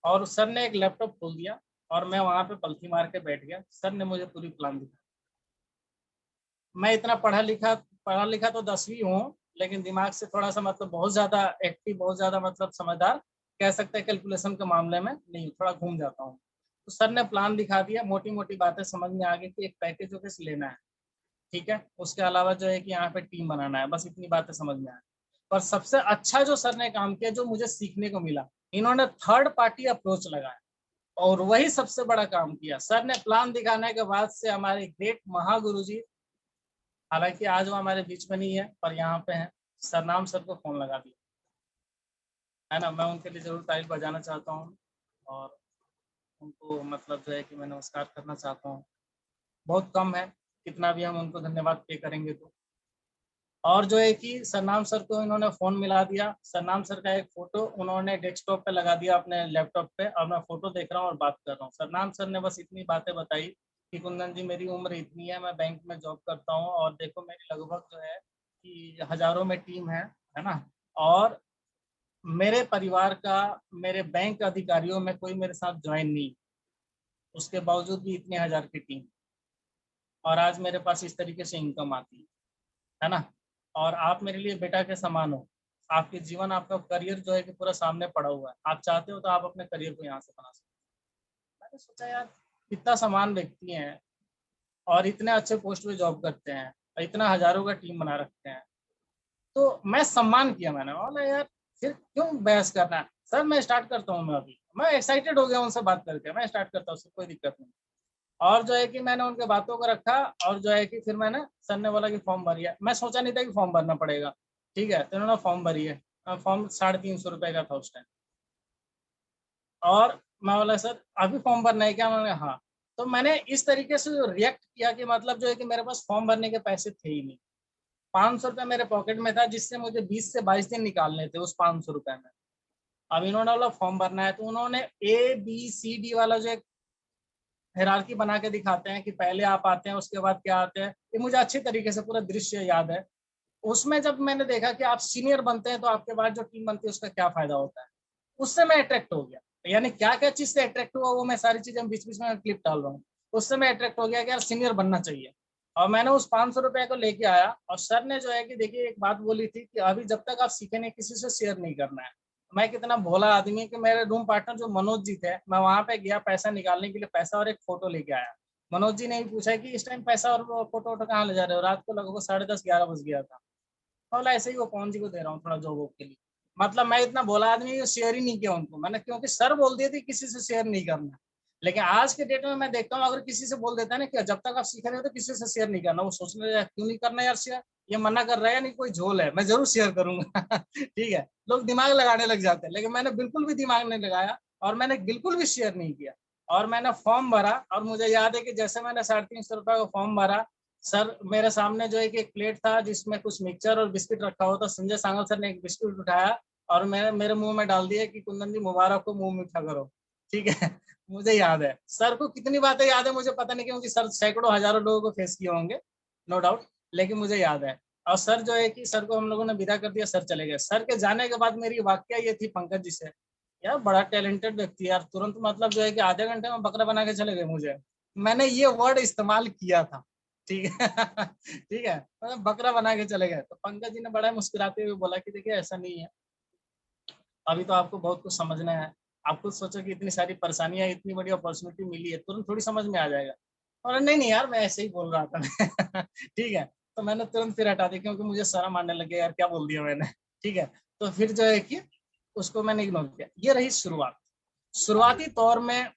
और सर ने एक लैपटॉप खोल दिया और मैं वहां पे पलथी मार के बैठ गया। सर ने मुझे पूरी प्लान दिखा। मैं इतना पढ़ा लिखा तो 10वीं हूँ, लेकिन दिमाग से थोड़ा सा मतलब बहुत ज्यादा एक्टिव, बहुत ज्यादा मतलब समझदार कह सकते हैं, कैलकुलेशन के मामले में नहीं, थोड़ा घूम जाता हूँ। तो सर ने प्लान दिखा दिया, मोटी मोटी बातें समझ में आ गई कि एक पैकेज ऑफिस लेना है, ठीक है, उसके अलावा जो है कि यहाँ पे टीम बनाना है, बस इतनी बातें समझ में आए। पर सबसे अच्छा जो सर ने काम किया, जो मुझे सीखने को मिला, इन्होंने थर्ड पार्टी अप्रोच लगाया और वही सबसे बड़ा काम किया। सर ने प्लान दिखाने के बाद से हमारे ग्रेट महागुरु जी, हालांकि आज वो हमारे बीच में नहीं है पर यहाँ पे हैं, सरनाम सर को फोन लगा दिया, है ना। मैं उनके लिए जरूर ताली बजाना चाहता हूँ और उनको मतलब जो है कि मैं नमस्कार करना चाहता हूँ। बहुत कम है, कितना भी हम उनको धन्यवाद पे करेंगे तो। और जो है कि सरनाम सर को इन्होंने फोन मिला दिया, सरनाम सर का एक फोटो उन्होंने डेस्कटॉप पे लगा दिया अपने लैपटॉप पे, और मैं फोटो देख रहा हूँ और बात कर रहा हूँ। सरनाम सर ने बस इतनी बातें बताई कि कुंदन जी मेरी उम्र इतनी है, मैं बैंक में जॉब करता हूँ और देखो मेरी लगभग जो है कि हजारों में टीम है ना। और मेरे परिवार का, मेरे बैंक अधिकारियों में कोई मेरे साथ ज्वाइन नहीं, उसके बावजूद भी इतने हजार की टीम, और आज मेरे पास इस तरीके से इनकम आती है ना। और आप मेरे लिए बेटा के समान हो, आपके जीवन, आपका करियर जो है कि पूरा सामने पड़ा हुआ है, आप चाहते हो तो आप अपने करियर को यहाँ से बना सकते हो। मैंने सोचा यार इतना समान व्यक्ति हैं और इतने अच्छे पोस्ट पे जॉब करते हैं और इतना हजारों का टीम बना रखते हैं, तो मैं सम्मान किया। मैंने बोला यार फिर क्यों बहस करना है, सर मैं स्टार्ट करता हूँ, मैं अभी मैं एक्साइटेड हो गया उनसे बात करके, मैं स्टार्ट करता हूँ, कोई दिक्कत नहीं। और जो है कि मैंने उनके बातों को रखा और जो है कि फिर मैंने, सर ने बोला कि फॉर्म भरिए, मैं सोचा नहीं था कि फॉर्म भरना पड़ेगा, ठीक है, तो उन्होंने फॉर्म भरी है। फॉर्म 350 रुपए का था उस टाइम। और मैं बोला सर अभी फॉर्म भरना है क्या, मैंने हाँ। तो मैंने इस तरीके से रिएक्ट किया कि मतलब जो है कि मेरे पास फॉर्म भरने के पैसे थे ही नहीं, 500 रुपये मेरे पॉकेट में था जिससे मुझे 20 से 22 दिन निकालने थे उस 500 रुपये में। अब इन्होंने बोला फॉर्म भरना है, तो उन्होंने ABCD वाला जो एक हायरार्की बना के दिखाते हैं कि पहले आप आते हैं उसके बाद क्या आते हैं, ये मुझे अच्छी तरीके से पूरा दृश्य याद है। उसमें जब मैंने देखा कि आप सीनियर बनते हैं तो आपके बाद जो टीम बनती है उसका क्या फायदा होता है, उससे मैं अट्रैक्ट हो गया। यानी क्या क्या चीज से अट्रैक्ट हुआ वो मैं सारी चीजें बीच बीच में क्लिप डाल रहा हूँ। उससे मैं अट्रैक्ट हो गया कि यार सीनियर बनना चाहिए। और मैंने उस 500 रुपए को लेके आया और सर ने जो है कि देखिए एक बात बोली थी कि अभी जब तक आप सीखे नहीं किसी से शेयर नहीं करना है। मैं कितना भोला आदमी कि मेरे रूम पार्टनर जो मनोज जी थे, मैं वहां पे गया पैसा निकालने के लिए, पैसा और एक फोटो लेके आया। मनोज जी ने भी पूछा कि इस टाइम पैसा और फोटो वोटो कहाँ ले जा रहे हो, रात को लगभग 10:30-11 बज गया था। बोला ऐसे ही वो पवन जी को दे रहा हूँ थोड़ा जॉब वॉब के लिए। मतलब मैं इतना बोला आदमी शेयर ही नहीं किया उनको मैंने, क्योंकि सर बोल दिए थे किसी से शेयर नहीं करना। लेकिन आज के डेट में मैं देखता हूँ अगर किसी से बोल देता है ना कि जब तक आप सीख रहे हो तो किसी से शेयर नहीं करना, वो सोचने लगा क्यों नहीं करना यार शेयर, ये मना कर रहा है नहीं कोई झोल है, मैं जरूर शेयर करूंगा। ठीक है, लोग दिमाग लगाने लग जाते हैं, लेकिन मैंने बिल्कुल भी दिमाग नहीं लगाया और मैंने बिल्कुल भी शेयर नहीं किया। और मैंने फॉर्म भरा और मुझे याद है कि जैसे मैंने 350 रुपये का फॉर्म भरा, सर मेरे सामने जो एक प्लेट था जिसमें कुछ मिक्सचर और बिस्किट रखा हुआ था, संजय सांगल सर ने एक बिस्किट उठाया और मैंने मेरे मुंह में डाल दिया कि कुंदन जी मुबारक को, मुंह मीठा करो। ठीक है। मुझे याद है सर को कितनी बातें याद है मुझे पता नहीं, क्योंकि सर सैकड़ों हजारों लोगों को फेस किए होंगे नो डाउट, लेकिन मुझे याद है। और सर जो है कि सर को हम लोगों ने विदा कर दिया, सर चले गए। सर के जाने के बाद मेरी वाकया ये थी पंकज जी से, यार बड़ा टैलेंटेड व्यक्ति यार, तुरंत मतलब जो है कि आधे घंटे में बकरा बना के चले गए मुझे। मैंने ये वर्ड इस्तेमाल किया था। ठीक है। ठीक है, मतलब बकरा बना के चले गए। तो पंकज जी ने बड़ा मुस्कुराते हुए बोला कि देखिए ऐसा नहीं है, अभी तो आपको बहुत कुछ समझना है, आप खुद सोचो कि इतनी सारी परेशानियां, इतनी बड़ी अपॉर्चुनिटी मिली है, तुरंत थोड़ी समझ में आ जाएगा। और नहीं नहीं यार मैं ऐसे ही बोल रहा था। ठीक है, तो मैंने तुरंत फिर हटा दिया क्योंकि मुझे शर्म आने लगे यार क्या बोल दिया मैंने। ठीक है, तो फिर जो है कि उसको मैंने इग्नोर किया। ये रही शुरुआत। शुरुआती तौर में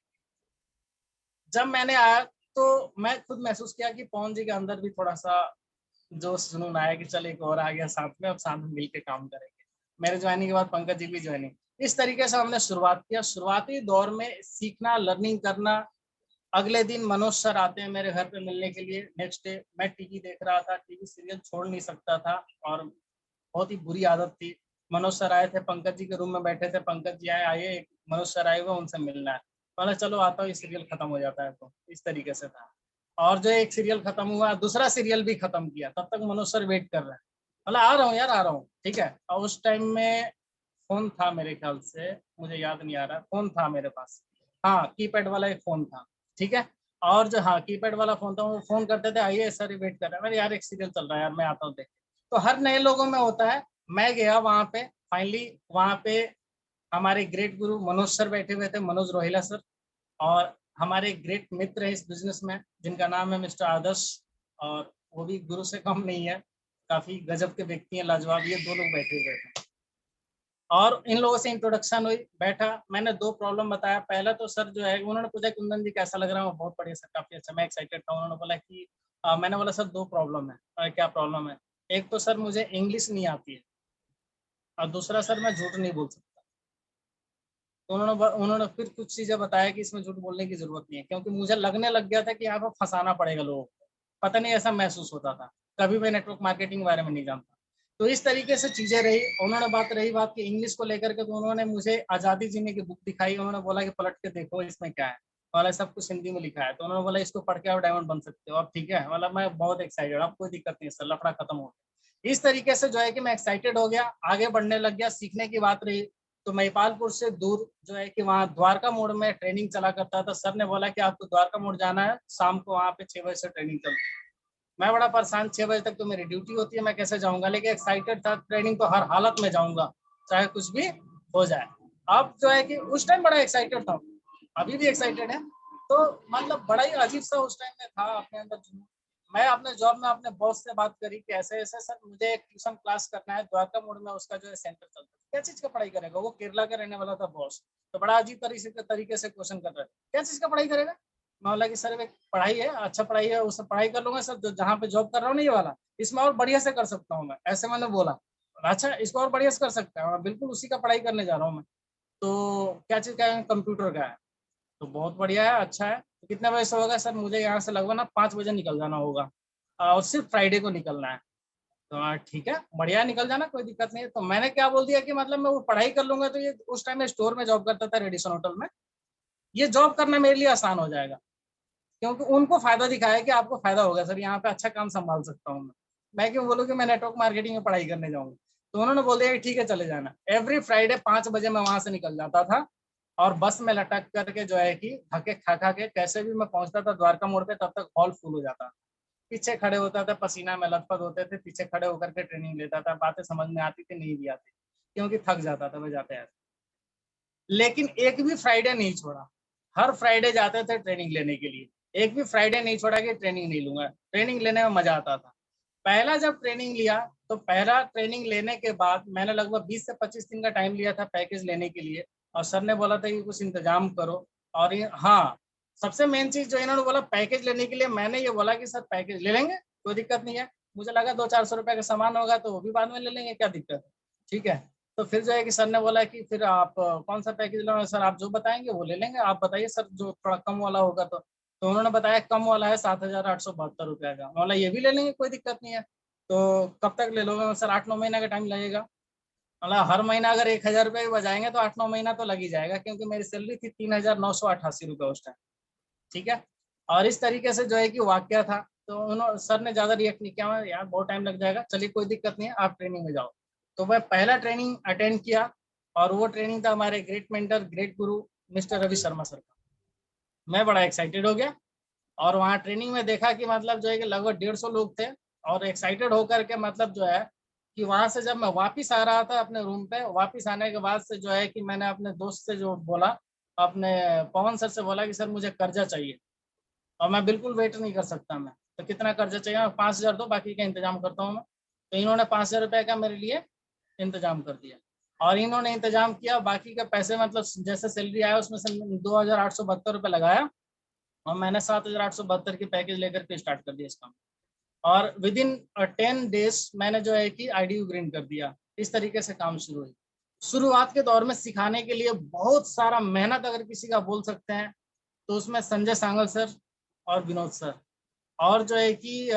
जब मैंने आया तो मैं खुद महसूस किया कि पवन जी के अंदर भी थोड़ा सा जोश जुनून आया कि चल एक और आ गया साथ में, अब साथ में मिलकर काम करेंगे। मेरे ज्वाइनिंग के बाद पंकज जी भी ज्वाइनिंग, इस तरीके से हमने शुरुआत किया। शुरुआती दौर में सीखना, लर्निंग करना। अगले दिन मनोज सर आते हैं मेरे घर पे मिलने के लिए। नेक्स्ट डे मैं टीवी देख रहा था, टीवी सीरियल छोड़ नहीं सकता था और बहुत ही बुरी आदत थी। मनोज सर आए थे, पंकज जी के रूम में बैठे थे, पंकज जी आए मनोज सर आए हुए, उनसे मिलना है। बोला चलो आता हूँ, ये सीरियल खत्म हो जाता है। तो इस तरीके से था। और जो एक सीरियल खत्म हुआ, दूसरा सीरियल भी खत्म किया, तब तक मनोज सर वेट कर रहे हैं। बोला आ रहा हूँ यार, आ रहा हूँ। ठीक है, और उस टाइम में फोन था मेरे ख्याल से, मुझे याद नहीं आ रहा, फोन था मेरे पास। हाँ, कीपैड वाला एक फोन था। ठीक है, और जो हाँ कीपैड वाला फोन था, वो फोन करते थे आइए सर वेट कर रहे हैं, मैंने यार एक सीरियल चल रहा है यार मैं आता हूँ देख। तो हर नए लोगों में होता है। मैं गया वहां पे, फाइनली वहां पे हमारे ग्रेट गुरु मनोज सर बैठे हुए थे, मनोज रोहिला सर। और हमारे ग्रेट मित्र हैं इस बिजनेस में जिनका नाम है मिस्टर आदर्श, और वो भी गुरु से कम नहीं है, काफी गजब के व्यक्ति हैं, लाजवाब। ये दो लोग बैठे हुए थे और इन लोगों से इंट्रोडक्शन हुई। बैठा, मैंने दो प्रॉब्लम बताया। पहला तो सर जो है उन्होंने पूछा कुंदन जी कैसा लग रहा है, बहुत बढ़िया सर, काफी अच्छा, मैं एक्साइटेड था। उन्होंने बोला कि मैंने बोला सर दो प्रॉब्लम है। क्या प्रॉब्लम है? एक तो सर मुझे इंग्लिश नहीं आती है और दूसरा सर मैं झूठ नहीं बोल सकता। तो उन्होंने फिर कुछ चीजें बताया कि इसमें झूठ बोलने की जरूरत नहीं है, क्योंकि मुझे लगने लग गया था कि यहाँ पर फंसाना पड़ेगा लोगों को। पता नहीं ऐसा महसूस होता था। कभी मैं नेटवर्क मार्केटिंग के बारे में नहीं जानता। तो इस तरीके से चीजें रही। उन्होंने बात की इंग्लिश को लेकर के, तो उन्होंने मुझे आजादी जीने की बुक दिखाई। उन्होंने बोला कि पलट के देखो इसमें क्या है। वाला सब कुछ हिंदी में लिखा है। तो उन्होंने बोला इसको पढ़ के आप डायमंड बन सकते हो। अब ठीक है, मतलब मैं बहुत एक्साइटेड, अब कोई दिक्कत नहीं सर, लफड़ा खत्म हो गया। इस तरीके से जो है कि मैं एक्साइटेड हो गया, आगे बढ़ने लग गया। सीखने की बात रही तो महिपालपुर से दूर जो है कि वहाँ द्वारका मोड़ में ट्रेनिंग चला करता था। सर ने बोला कि आपको द्वारका मोड़ जाना है, शाम को वहाँ पे 6 बजे से ट्रेनिंग चलती है। मैं बड़ा परेशान, 6 बजे तक तो मेरी ड्यूटी होती है, मैं कैसे जाऊंगा, लेकिन एक्साइटेड था, ट्रेनिंग तो हर हालत में जाऊंगा चाहे कुछ भी हो जाए। अब जो है कि उस टाइम बड़ा एक्साइटेड था, अभी भी एक्साइटेड है। तो मतलब बड़ा ही अजीब सा उस टाइम में था अपने अंदर जुनून। मैं अपने जॉब में अपने बॉस से बात करी कि ऐसे ऐसे सर मुझे एक ट्यूशन क्लास करना है द्वारका मोड़ में, उसका जो है सेंटर चलता है। क्या चीज का पढ़ाई करेगा? वो केरला का रहने वाला था बॉस। तो बड़ा अजीब तरीके से क्वेश्चन कर रहा है, क्या चीज का पढ़ाई करेगा? मैं बोला कि सर एक पढ़ाई है, अच्छा पढ़ाई है, उससे पढ़ाई कर लूंगा सर, जहाँ पे जॉब कर रहा हूँ ना ये वाला, इसमें और बढ़िया से कर सकता हूँ मैं, ऐसे मैंने बोला। अच्छा इसको और बढ़िया से कर सकता है, बिल्कुल उसी का पढ़ाई करने जा रहा हूँ मैं। तो क्या चीज का है? कंप्यूटर का है। तो बहुत बढ़िया है, अच्छा है। तो कितने बजे से होगा? सर मुझे यहाँ से लगभग ना 5 बजे निकल जाना होगा और सिर्फ फ्राइडे को निकलना है। तो ठीक है, बढ़िया, निकल जाना, कोई दिक्कत नहीं है। तो मैंने क्या बोल दिया कि मतलब मैं वो पढ़ाई कर लूंगा तो ये उस टाइम में स्टोर में जॉब करता था रेडिसन होटल में, ये जॉब करना मेरे लिए आसान हो जाएगा, क्योंकि उनको फायदा दिखाया कि आपको फायदा होगा सर, यहाँ पे अच्छा काम संभाल सकता हूँ मैं क्यों बोलूँ कि मैं नेटवर्क मार्केटिंग में पढ़ाई करने जाऊंगा। तो उन्होंने बोल दिया कि ठीक है चले जाना। एवरी फ्राइडे 5 बजे मैं वहां से निकल जाता था और बस में लटक करके जो है कि धक्के खा खा के कैसे भी मैं पहुंचता था द्वारका मोड़ पे, तब तक हॉल फुल हो जाता था। पीछे खड़े होता था, पसीना में लथपथ होते थे, पीछे खड़े होकर के ट्रेनिंग लेता था, बातें समझ में आती थी नहीं भी आती, क्योंकि थक जाता था मैं जाते जाते। लेकिन एक भी फ्राइडे नहीं छोड़ा, हर फ्राइडे जाते थे ट्रेनिंग लेने के लिए। एक भी फ्राइडे नहीं छोड़ा कि ट्रेनिंग नहीं लूंगा। ट्रेनिंग लेने में मजा आता था। पहला जब ट्रेनिंग लिया तो पहला ट्रेनिंग लेने के बाद मैंने लगभग 20 से 25 दिन का टाइम लिया था पैकेज लेने के लिए, और सर ने बोला था कि कुछ इंतजाम करो। और हाँ, सबसे मेन चीज जो इन्होंने बोला पैकेज लेने के लिए, मैंने ये बोला कि सर पैकेज ले लेंगे, कोई दिक्कत नहीं है। मुझे लगा 200-400 रुपए का सामान होगा तो वो भी बाद में ले लेंगे, क्या दिक्कत है, ठीक है। तो फिर जो है कि सर ने बोला कि फिर आप कौन सा पैकेज लोगे सर, आप जो बताएंगे वो ले लेंगे, आप बताइए सर जो थोड़ा कम वाला होगा। तो उन्होंने बताया कम वाला है 7,872 रुपये का। बोला ये भी ले लेंगे, कोई दिक्कत नहीं है। तो कब तक ले लोगे सर, 8-9 महीना का टाइम लगेगा। मतलब हर महीना अगर 1,000 रुपये भी बजाएंगे तो 8-9 महीना तो लग ही जाएगा, क्योंकि मेरी सैलरी थी 3,988 रुपये उस टाइम, ठीक है। और इस तरीके से जो है कि वाक्य था। तो उन्होंने सर ने ज्यादा रिएक्ट नहीं किया, यार बहुत टाइम लग जाएगा, चलिए कोई दिक्कत नहीं है, आप ट्रेनिंग में जाओ। तो मैं पहला ट्रेनिंग अटेंड किया, और वो ट्रेनिंग था हमारे ग्रेट मेंटर, ग्रेट गुरु मिस्टर रवि शर्मा सर का। मैं बड़ा एक्साइटेड हो गया, और वहाँ ट्रेनिंग में देखा कि मतलब जो है कि लगभग 150 लोग थे। और एक्साइटेड होकर के मतलब जो है कि वहां से जब मैं वापस आ रहा था अपने रूम पे, वापस आने के बाद से जो है कि मैंने अपने दोस्त से जो बोला, अपने पवन सर से बोला कि सर मुझे कर्जा चाहिए, और मैं बिल्कुल वेट नहीं कर सकता। मैं तो कितना कर्जा चाहिए, 5,000 दो, बाकी का इंतजाम करता हूँ मैं। तो इन्होंने 5,000 रुपये का मेरे लिए इंतजाम कर दिया, और इन्होंने इंतजाम किया। बाकी के पैसे मतलब जैसे सैलरी आया उसमें से 2,872 रुपये लगाया, और मैंने 7,872 की पैकेज लेकर के स्टार्ट कर दिया इस काम। और विद इन 10 डेज मैंने जो है कि IDU ग्रीन कर दिया। इस तरीके से काम शुरू हुई। शुरुआत के दौर में सिखाने के लिए बहुत सारा मेहनत अगर किसी का बोल सकते हैं तो उसमें संजय सांगल सर और विनोद सर, और जो है कि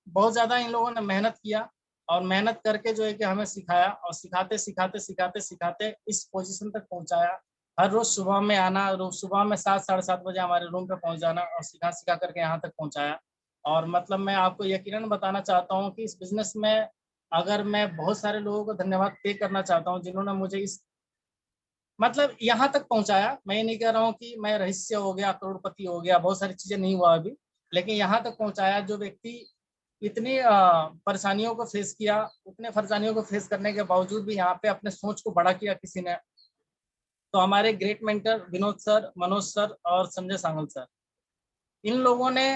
बहुत ज़्यादा इन लोगों ने मेहनत किया, और मेहनत करके जो है कि हमें सिखाया, और सिखाते सिखाते सिखाते सिखाते इस पोजीशन तक पहुंचाया। हर रोज सुबह में आना, रोज सुबह में 7-7:30 बजे हमारे रूम पे पहुंच जाना, और सिखा सिखा करके यहाँ तक पहुंचाया। और मतलब मैं आपको यकीनन बताना चाहता हूँ कि इस बिजनेस में अगर मैं बहुत सारे लोगों को धन्यवाद पे करना चाहता हूँ जिन्होंने मुझे इस मतलब यहाँ तक पहुंचाया। मैं ये नहीं कह रहा हूँ कि मैं रहस्य हो गया, करोड़पति हो गया, बहुत सारी चीजें नहीं हुआ अभी, लेकिन यहाँ तक पहुंचाया। जो व्यक्ति इतनी परेशानियों को फेस किया, उतने परेशानियों को फेस करने के बावजूद भी यहाँ पे अपने सोच को बड़ा किया किसी ने, तो हमारे great mentor Vinod sir, Manoj sir और संजय सांगल सर, इन लोगों ने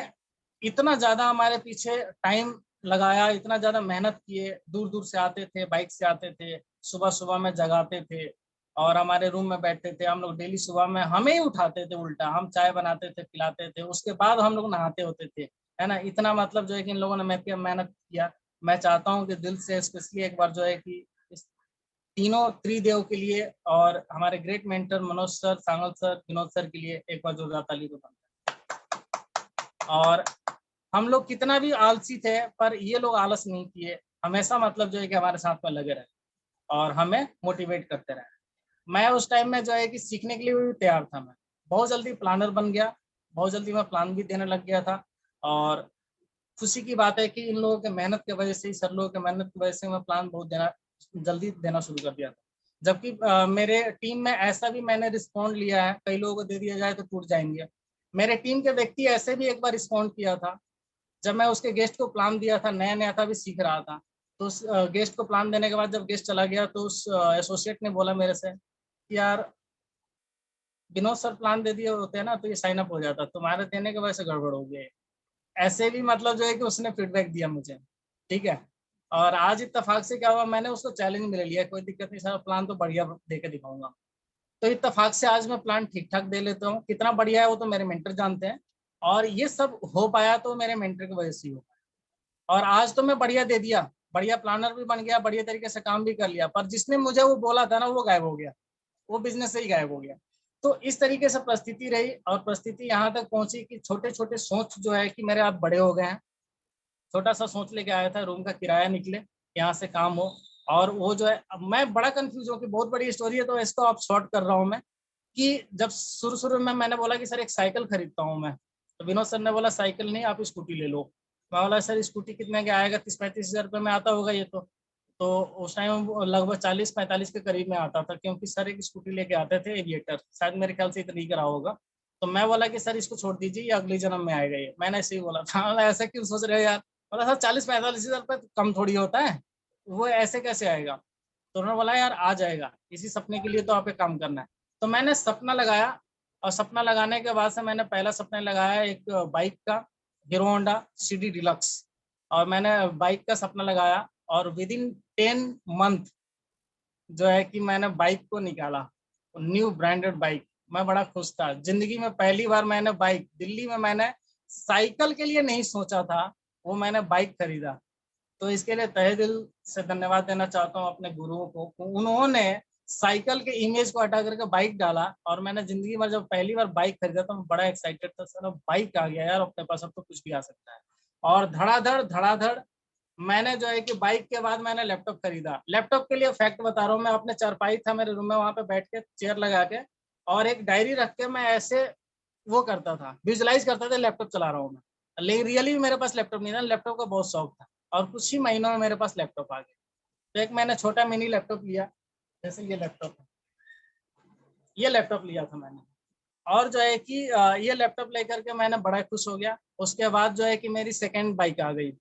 इतना ज्यादा हमारे पीछे टाइम लगाया, इतना ज्यादा मेहनत किए। दूर दूर से आते थे, बाइक से आते थे, सुबह सुबह में जगाते थे, और हमारे रूम में बैठते थे। हम लोग डेली सुबह में हमें ही उठाते थे, उल्टा हम चाय बनाते थे, पिलाते थे, उसके बाद हम लोग नहाते होते थे, है ना। इतना मतलब जो है कि इन लोगों ने मेहनत किया। मैं चाहता हूँ कि दिल से स्पेशली एक बार जो है कि इस तीनों त्रिदेव के लिए और हमारे ग्रेट मेंटर मनोज सर, सांगल सर, विनोद सर के लिए एक बार जोरदार ताली को। और हम लोग कितना भी आलसी थे, पर ये लोग आलस नहीं किए, हमेशा मतलब जो है कि हमारे साथ में लगे रहे, और हमें मोटिवेट करते रहे। मैं उस टाइम में जो है कि सीखने के लिए भी तैयार था। मैं बहुत जल्दी प्लानर बन गया, बहुत जल्दी मैं प्लान भी देने लग गया था। और खुशी की बात है कि इन लोगों के मेहनत की वजह से, सर लोगों के मेहनत की वजह से मैं प्लान बहुत जल्दी देना शुरू कर दिया था। जबकि मेरे टीम में ऐसा भी मैंने रिस्पॉन्ड लिया है, कई लोगों को दे दिया जाए तो टूट जाएंगे। मेरे टीम के व्यक्ति ऐसे भी एक बार रिस्पॉन्ड किया था, जब मैं उसके गेस्ट को प्लान दिया था, नया नया था, भी सीख रहा था। तो उस गेस्ट को प्लान देने के बाद जब गेस्ट चला गया तो उस एसोसिएट ने बोला मेरे से कि यार विनोद सर प्लान दे दिए होते हैं ना तो ये साइन अप हो जाता, तुम्हारे देने की वजह से गड़बड़ हो गई। ऐसे भी मतलब जो है कि उसने फीडबैक दिया मुझे, ठीक है। और आज इत्तेफाक से क्या हुआ, मैंने उसको चैलेंज में ले लिया, कोई दिक्कत नहीं सर, प्लान तो बढ़िया दे के दिखाऊंगा। तो इत्तेफाक से आज मैं प्लान ठीक ठाक दे लेता हूँ। कितना बढ़िया है वो तो मेरे मेंटर जानते हैं, और ये सब हो पाया तो मेरे मेंटर की वजह से ही हो पाया। और आज तो मैं बढ़िया दे दिया, बढ़िया प्लानर भी बन गया, बढ़िया तरीके से काम भी कर लिया, पर जिसने मुझे वो बोला था ना वो गायब हो गया, वो बिजनेस से ही गायब हो गया। तो इस तरीके से परिस्थिति रही, और परिस्थिति यहाँ तक पहुंची कि छोटे छोटे सोच जो है कि मेरे आप बड़े हो गए हैं। छोटा सा सोच लेके आया था, रूम का किराया निकले, यहाँ से काम हो। और वो जो है, अब मैं बड़ा कंफ्यूज हूँ कि बहुत बड़ी स्टोरी है तो इसको आप शॉर्ट कर रहा हूँ मैं। कि जब शुरू शुरू में मैंने बोला कि सर एक साइकिल खरीदता हूँ मैं, तो विनोद सर ने बोला साइकिल नहीं, आप स्कूटी ले लो। मैं बोला सर स्कूटी कितने का आएगा, 30-35 हजार रुपये में आता होगा ये तो उस टाइम लगभग 40-45 के करीब में आता था, क्योंकि सर एक स्कूटी लेके आते थे एविएटर, शायद मेरे ख्याल से इतनी करा होगा। तो मैं बोला कि सर इसको छोड़ दीजिए, ये अगले जन्म में आएगा ये, मैंने ऐसे ही बोला था। बोला ऐसा क्यों सोच रहे हो यार, बोला सर 40-45 हजार रुपये कम थोड़ी होता है, वो ऐसे कैसे आएगा। तो उन्होंने बोला यार आ जाएगा, इसी सपने के लिए तो आप एक काम करना है। तो मैंने सपना लगाया और सपना लगाने के बाद से मैंने पहला सपना लगाया एक बाइक का, हीरो होंडा CD डिलक्स, और मैंने बाइक का सपना लगाया और विद इन 10 मंथ जो है कि मैंने बाइक को निकाला, न्यू ब्रांडेड बाइक। मैं बड़ा खुश था, जिंदगी में पहली बार मैंने बाइक, दिल्ली में मैंने साइकिल के लिए नहीं सोचा था, वो मैंने बाइक खरीदा। तो इसके लिए तहे दिल से धन्यवाद देना चाहता हूँ अपने गुरुओं को, उन्होंने साइकिल के इमेज को हटा करके बाइक डाला, और मैंने जिंदगी में जब पहली बार बाइक खरीदा तो मैं बड़ा एक्साइटेड था, सर अब बाइक आ गया यार अपने पास, अब तो कुछ भी आ सकता है। और धड़ाधड़ धड़ाधड़ मैंने जो है कि बाइक के बाद मैंने लैपटॉप खरीदा। लैपटॉप के लिए फैक्ट बता रहा हूँ, मैं अपने चारपाई था मेरे रूम में, वहां पे बैठ के चेयर लगा के और एक डायरी रख के मैं ऐसे वो करता था, विजुलाइज करता था लैपटॉप चला रहा हूँ मैं। लेकिन रियली मेरे पास लैपटॉप नहीं था, लैपटॉप का बहुत शौक था, और कुछ ही महीनों में मेरे पास लैपटॉप आ गया। तो एक मैंने छोटा मिनी लैपटॉप लिया, जैसे ये लैपटॉप है, ये लैपटॉप लिया था मैंने। और जो है कि ये लैपटॉप लेकर के मैंने बड़ा खुश हो गया। उसके बाद जो है कि मेरी सेकंड बाइक आ गई,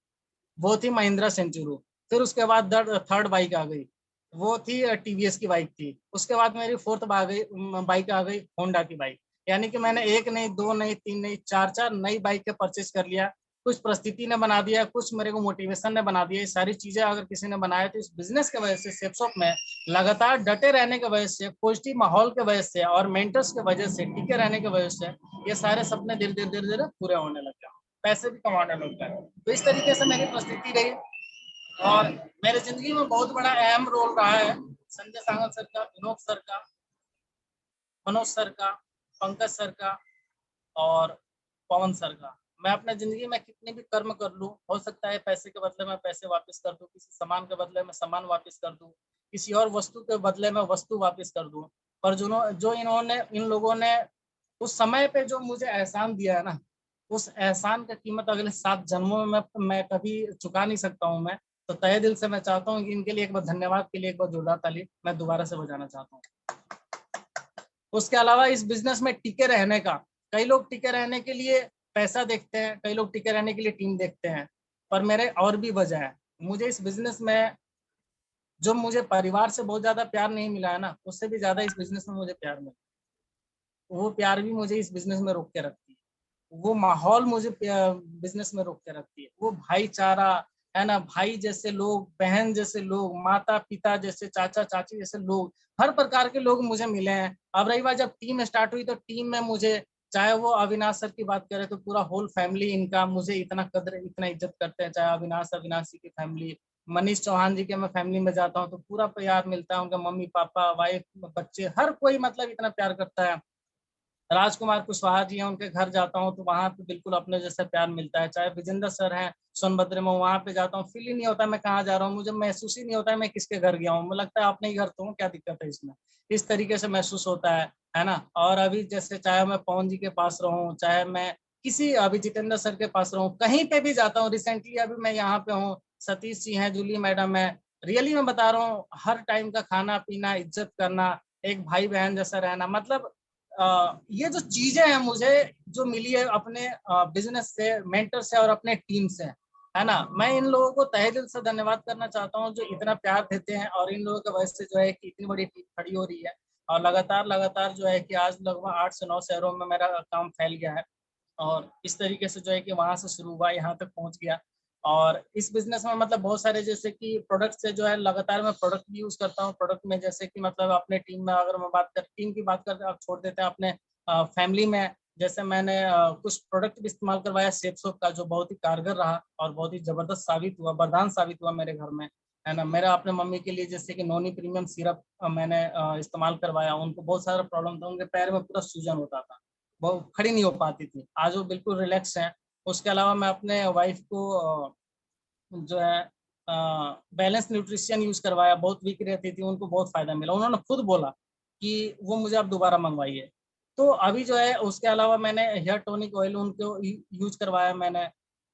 वो थी महिंद्रा सेंचुरो। फिर उसके बाद थर्ड बाइक आ गई, वो थी TVS की बाइक थी। उसके बाद मेरी फोर्थ बाइक आ गई होंडा की बाइक। यानी कि मैंने एक नहीं, दो नहीं, तीन नहीं, चार चार नई बाइक के परचेज कर लिया। कुछ परिस्थिति ने बना दिया, कुछ मेरे को मोटिवेशन ने बना दिया। ये सारी चीजें अगर किसी ने बनाया तो इस बिजनेस की वजह से, सेप शॉप में लगातार डटे रहने की वजह से, पॉजिटिव माहौल की वजह से और मेंटर्स की वजह से, टिके रहने की वजह से ये सारे सपने धीरे धीरे धीरे धीरे पूरे होने लग गए, पैसे भी कमाने लग गए। तो इस तरीके से मेरी परिस्थिति रही। और मेरे जिंदगी में बहुत बड़ा अहम रोल रहा है संजय सागर सर का, विनोद सर का, मनोज सर का, पंकज सर का और पवन सर का। मैं अपने जिंदगी में कितने भी कर्म कर लूं, हो सकता है पैसे के बदले में पैसे वापस कर दूं, किसी सामान के बदले में सामान वापस कर दूं, किसी और वस्तु के बदले में वस्तु वापस कर दूं, पर जो इन्होंने, इन लोगों ने उस समय पे जो मुझे एहसान दिया है ना, उस एहसान का कीमत अगले 7 जन्मों में मैं कभी चुका नहीं सकता हूँ मैं। तो तहे दिल से मैं चाहता हूँ कि इनके लिए एक बार धन्यवाद के लिए एक बार जोरदार ताली मैं दोबारा से बजाना चाहता हूँ। उसके अलावा इस बिजनेस में टिके रहने का, कई लोग टिके रहने के लिए पैसा देखते हैं, कई लोग टिके रहने के लिए टीम देखते हैं, पर मेरे और भी वजह है। मुझे इस बिजनेस में, जो मुझे परिवार से बहुत ज्यादा प्यार नहीं मिला है ना, उससे भी ज्यादा इस बिजनेस में मुझे प्यार मिला। वो प्यार भी मुझे इस बिजनेस में रोक के रखती है, वो माहौल मुझे बिजनेस में रोक के रखती है, वो भाईचारा है ना, भाई जैसे लोग, बहन जैसे लोग, माता पिता जैसे, चाचा चाची जैसे लोग, हर प्रकार के लोग मुझे मिले हैं। अब रही बात, जब टीम स्टार्ट हुई तो टीम में मुझे, चाहे वो अविनाश सर की बात करें तो पूरा होल फैमिली इनका मुझे इतना कदर, इतना इज्जत करते हैं। चाहे अविनाशी की फैमिली, मनीष चौहान जी के मैं फैमिली में जाता हूँ तो पूरा प्यार मिलता है, उनके मम्मी पापा, वाइफ, बच्चे, हर कोई मतलब इतना प्यार करता है। राजकुमार कुशवाहा जी हैं, उनके घर जाता हूँ तो वहां पे बिल्कुल अपने जैसा प्यार मिलता है। चाहे विजेंद्र सर हैं सोनभद्र में, वहां पे जाता हूँ, फील ही नहीं होता मैं कहाँ जा रहा हूँ, मुझे महसूस ही नहीं होता है मैं किसके घर गया हूँ, मुझे लगता है अपने ही घर तो हूँ, क्या दिक्कत है इसमें। इस तरीके से महसूस होता है ना। और अभी जैसे चाहे मैं पवन जी के पास रहूँ, चाहे मैं किसी अभी जितेंद्र सर के पास रहूँ, कहीं पे भी जाता हूँ, रिसेंटली अभी मैं यहाँ पे हूँ, सतीश जी हैं, जूली मैडम है, रियली मैं बता रहा हूँ, हर टाइम का खाना पीना, इज्जत करना, एक भाई बहन जैसा रहना, मतलब ये जो चीजें हैं मुझे जो मिली है अपने बिजनेस से, मेंटर से और अपने टीम से, है ना, मैं इन लोगों को तहे दिल से धन्यवाद करना चाहता हूँ जो इतना प्यार देते हैं। और इन लोगों की वजह से जो है कि इतनी बड़ी टीम खड़ी हो रही है, और लगातार लगातार जो है कि आज लगभग 8 से 9 शहरों में मेरा काम फैल गया है। और इस तरीके से जो है कि वहां से शुरू हुआ, यहाँ तक पहुंच गया। और इस बिजनेस में मतलब बहुत सारे जैसे कि प्रोडक्ट से जो है लगातार मैं प्रोडक्ट भी यूज करता हूँ। प्रोडक्ट में जैसे कि मतलब अपने टीम में अगर मैं बात कर, टीम की बात करते आप छोड़ देते हैं, अपने फैमिली में जैसे मैंने कुछ प्रोडक्ट भी इस्तेमाल करवाया सेप सोप का, जो बहुत ही कारगर रहा और बहुत ही जबरदस्त साबित हुआ, वरदान साबित हुआ मेरे घर में, है ना। मेरा अपने मम्मी के लिए जैसे कि नोनी प्रीमियम सिरप मैंने इस्तेमाल करवाया, उनको बहुत सारा प्रॉब्लम था, उनके पैर में पूरा सूजन होता था, वो खड़ी नहीं हो पाती थी, आज वो बिल्कुल रिलैक्स है। उसके अलावा मैं अपने वाइफ को जो है बैलेंस न्यूट्रिशन यूज करवाया, बहुत वीक रहती थी, उनको बहुत फायदा मिला, उन्होंने खुद बोला कि वो मुझे अब दोबारा मंगवाइए। तो अभी जो है उसके अलावा मैंने हेयर टॉनिक ऑयल उनको यूज करवाया, मैंने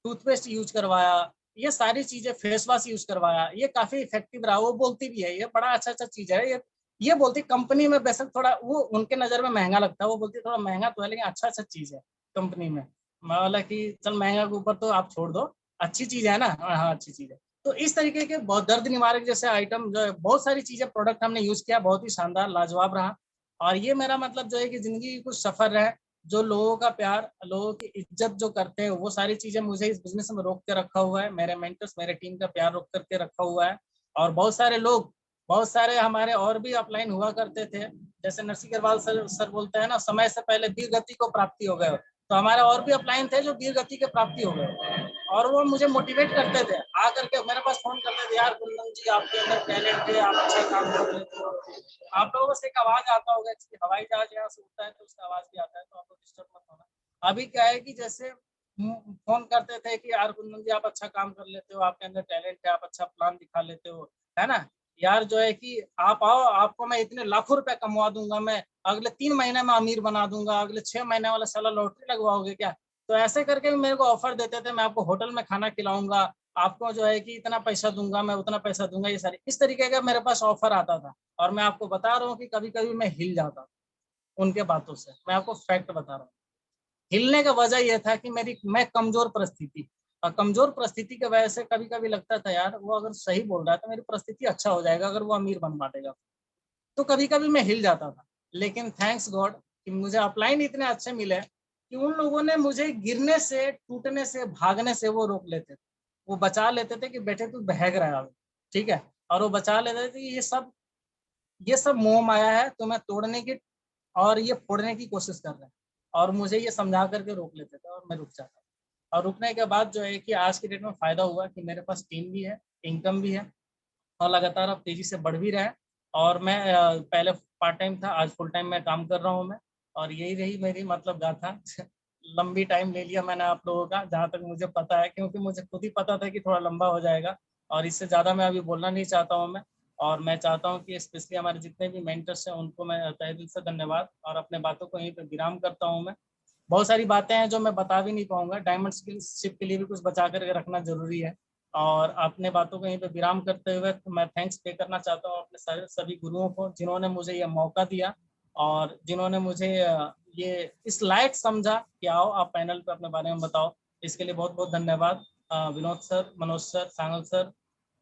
टूथपेस्ट यूज करवाया, ये सारी चीजें, फेस वॉश यूज करवाया, ये काफी इफेक्टिव रहा। वो बोलती भी है ये बड़ा अच्छा अच्छा चीज है, ये बोलती कंपनी में बेशक थोड़ा वो उनके नजर में महंगा लगता है, वो बोलती थोड़ा महंगा तो है लेकिन अच्छा अच्छा चीज है कंपनी में। मैं बोला कि चल महंगा के ऊपर तो आप छोड़ दो, अच्छी चीज है ना, हाँ अच्छी चीज है। तो इस तरीके के बहुत दर्द निवारक जैसे आइटम जो है, बहुत सारी चीजें प्रोडक्ट हमने यूज किया, बहुत ही शानदार लाजवाब रहा। और ये मेरा मतलब जो है कि जिंदगी की कुछ सफर है, जो लोगों का प्यार, लोगों की इज्जत जो करते हैं, वो सारी चीजें मुझे इस बिजनेस में रोक के रखा हुआ है। मेरे मेंटर्स, मेरे टीम का प्यार रोक करके रखा हुआ है। और बहुत सारे लोग, बहुत सारे हमारे और भी अपलाइन हुआ करते थे, जैसे नरसिंह अग्रवाल सर बोलते हैं ना, समय से पहले वीर गति को प्राप्ति हो गए। तो हमारे और भी अपलाइन थे जो वीर गति के प्राप्ति हो गए, और वो मुझे मोटिवेट करते थे, आकर के मेरे पास फोन करते थे, यार कुंदन जी आपके अंदर टैलेंट है, आप अच्छा काम कर लेते हो। आप लोगों से एक आवाज आता होगा, हवाई जहाज यहाँ से उड़ता है तो उसका आवाज भी आता है, तो आप लोग डिस्टर्ब मत होना। अभी क्या है कि जैसे फोन करते थे कि यार कुंदन जी आप अच्छा काम कर लेते हो, आपके अंदर टैलेंट है, आप अच्छा प्लान दिखा लेते हो, है ना, यार जो है कि आप आओ, आपको मैं इतने लाखों रुपए कमवा दूंगा, मैं अगले 3 महीने में अमीर बना दूंगा, अगले 6 महीने वाला साला लॉटरी लगवाओगे क्या। तो ऐसे करके भी मेरे को ऑफर देते थे, मैं आपको होटल में खाना खिलाऊंगा, आपको जो है कि इतना पैसा दूंगा, मैं उतना पैसा दूंगा, ये सारी इस तरीके का मेरे पास ऑफर आता था। और मैं आपको बता रहा हूँ कि कभी कभी मैं हिल जाता हूँ उनके बातों से, मैं आपको फैक्ट बता रहा हूँ। हिलने का वजह यह था कि मैं कमजोर परिस्थिति, और कमजोर परिस्थिति की वजह से कभी कभी लगता था यार वो अगर सही बोल रहा है तो मेरी परिस्थिति अच्छा हो जाएगा अगर वो अमीर बन बांटेगा। तो कभी कभी मैं हिल जाता था, लेकिन थैंक्स गॉड कि मुझे अपलाइन इतने अच्छे मिले कि उन लोगों ने मुझे गिरने से, टूटने से, भागने से वो रोक लेते थे। वो बचा लेते थे कि बेटे तू बहक रहा है, ठीक है, और वो बचा लेते थे कि ये सब मोह माया है, तुम्हें तोड़ने की और ये फोड़ने की कोशिश कर रहे हैं। और मुझे ये समझा करके रोक लेते थे और मैं रुक जाता। और रुकने के बाद जो है कि आज की डेट में फायदा हुआ कि मेरे पास टीम भी है, इनकम भी है, और लगातार अब तेजी से बढ़ भी रहा है। और मैं पहले पार्ट टाइम था, आज फुल टाइम में काम कर रहा हूँ मैं। और यही रही मेरी मतलब गाथा। लंबी टाइम ले लिया मैंने आप लोगों का, जहाँ तक मुझे पता है, क्योंकि मुझे खुद ही पता था कि थोड़ा लंबा हो जाएगा, और इससे ज़्यादा मैं अभी बोलना नहीं चाहता हूँ मैं। और मैं चाहता हूँ कि स्पेशली हमारे जितने भी मेंटर्स हैं उनको मैं तहे दिल से धन्यवाद, और अपने बातों को यहीं पर विराम करता हूँ मैं। बहुत सारी बातें हैं जो मैं बता भी नहीं पाऊंगा, डायमंड स्किलशिप के लिए भी कुछ बचा करके रखना जरूरी है। और अपने बातों को यहीं पे विराम करते हुए तो मैं थैंक्स पे करना चाहता हूँ अपने सारे सभी गुरुओं को, जिन्होंने मुझे ये मौका दिया, और जिन्होंने मुझे ये इस लायक समझा कि आओ आप पैनल पे अपने बारे में बताओ। इसके लिए बहुत बहुत धन्यवाद विनोद सर, मनोज सर, सांगल सर,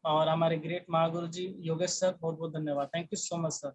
और हमारे ग्रेट महागुरु जी योगेश सर, बहुत बहुत धन्यवाद। Thank you so much sir.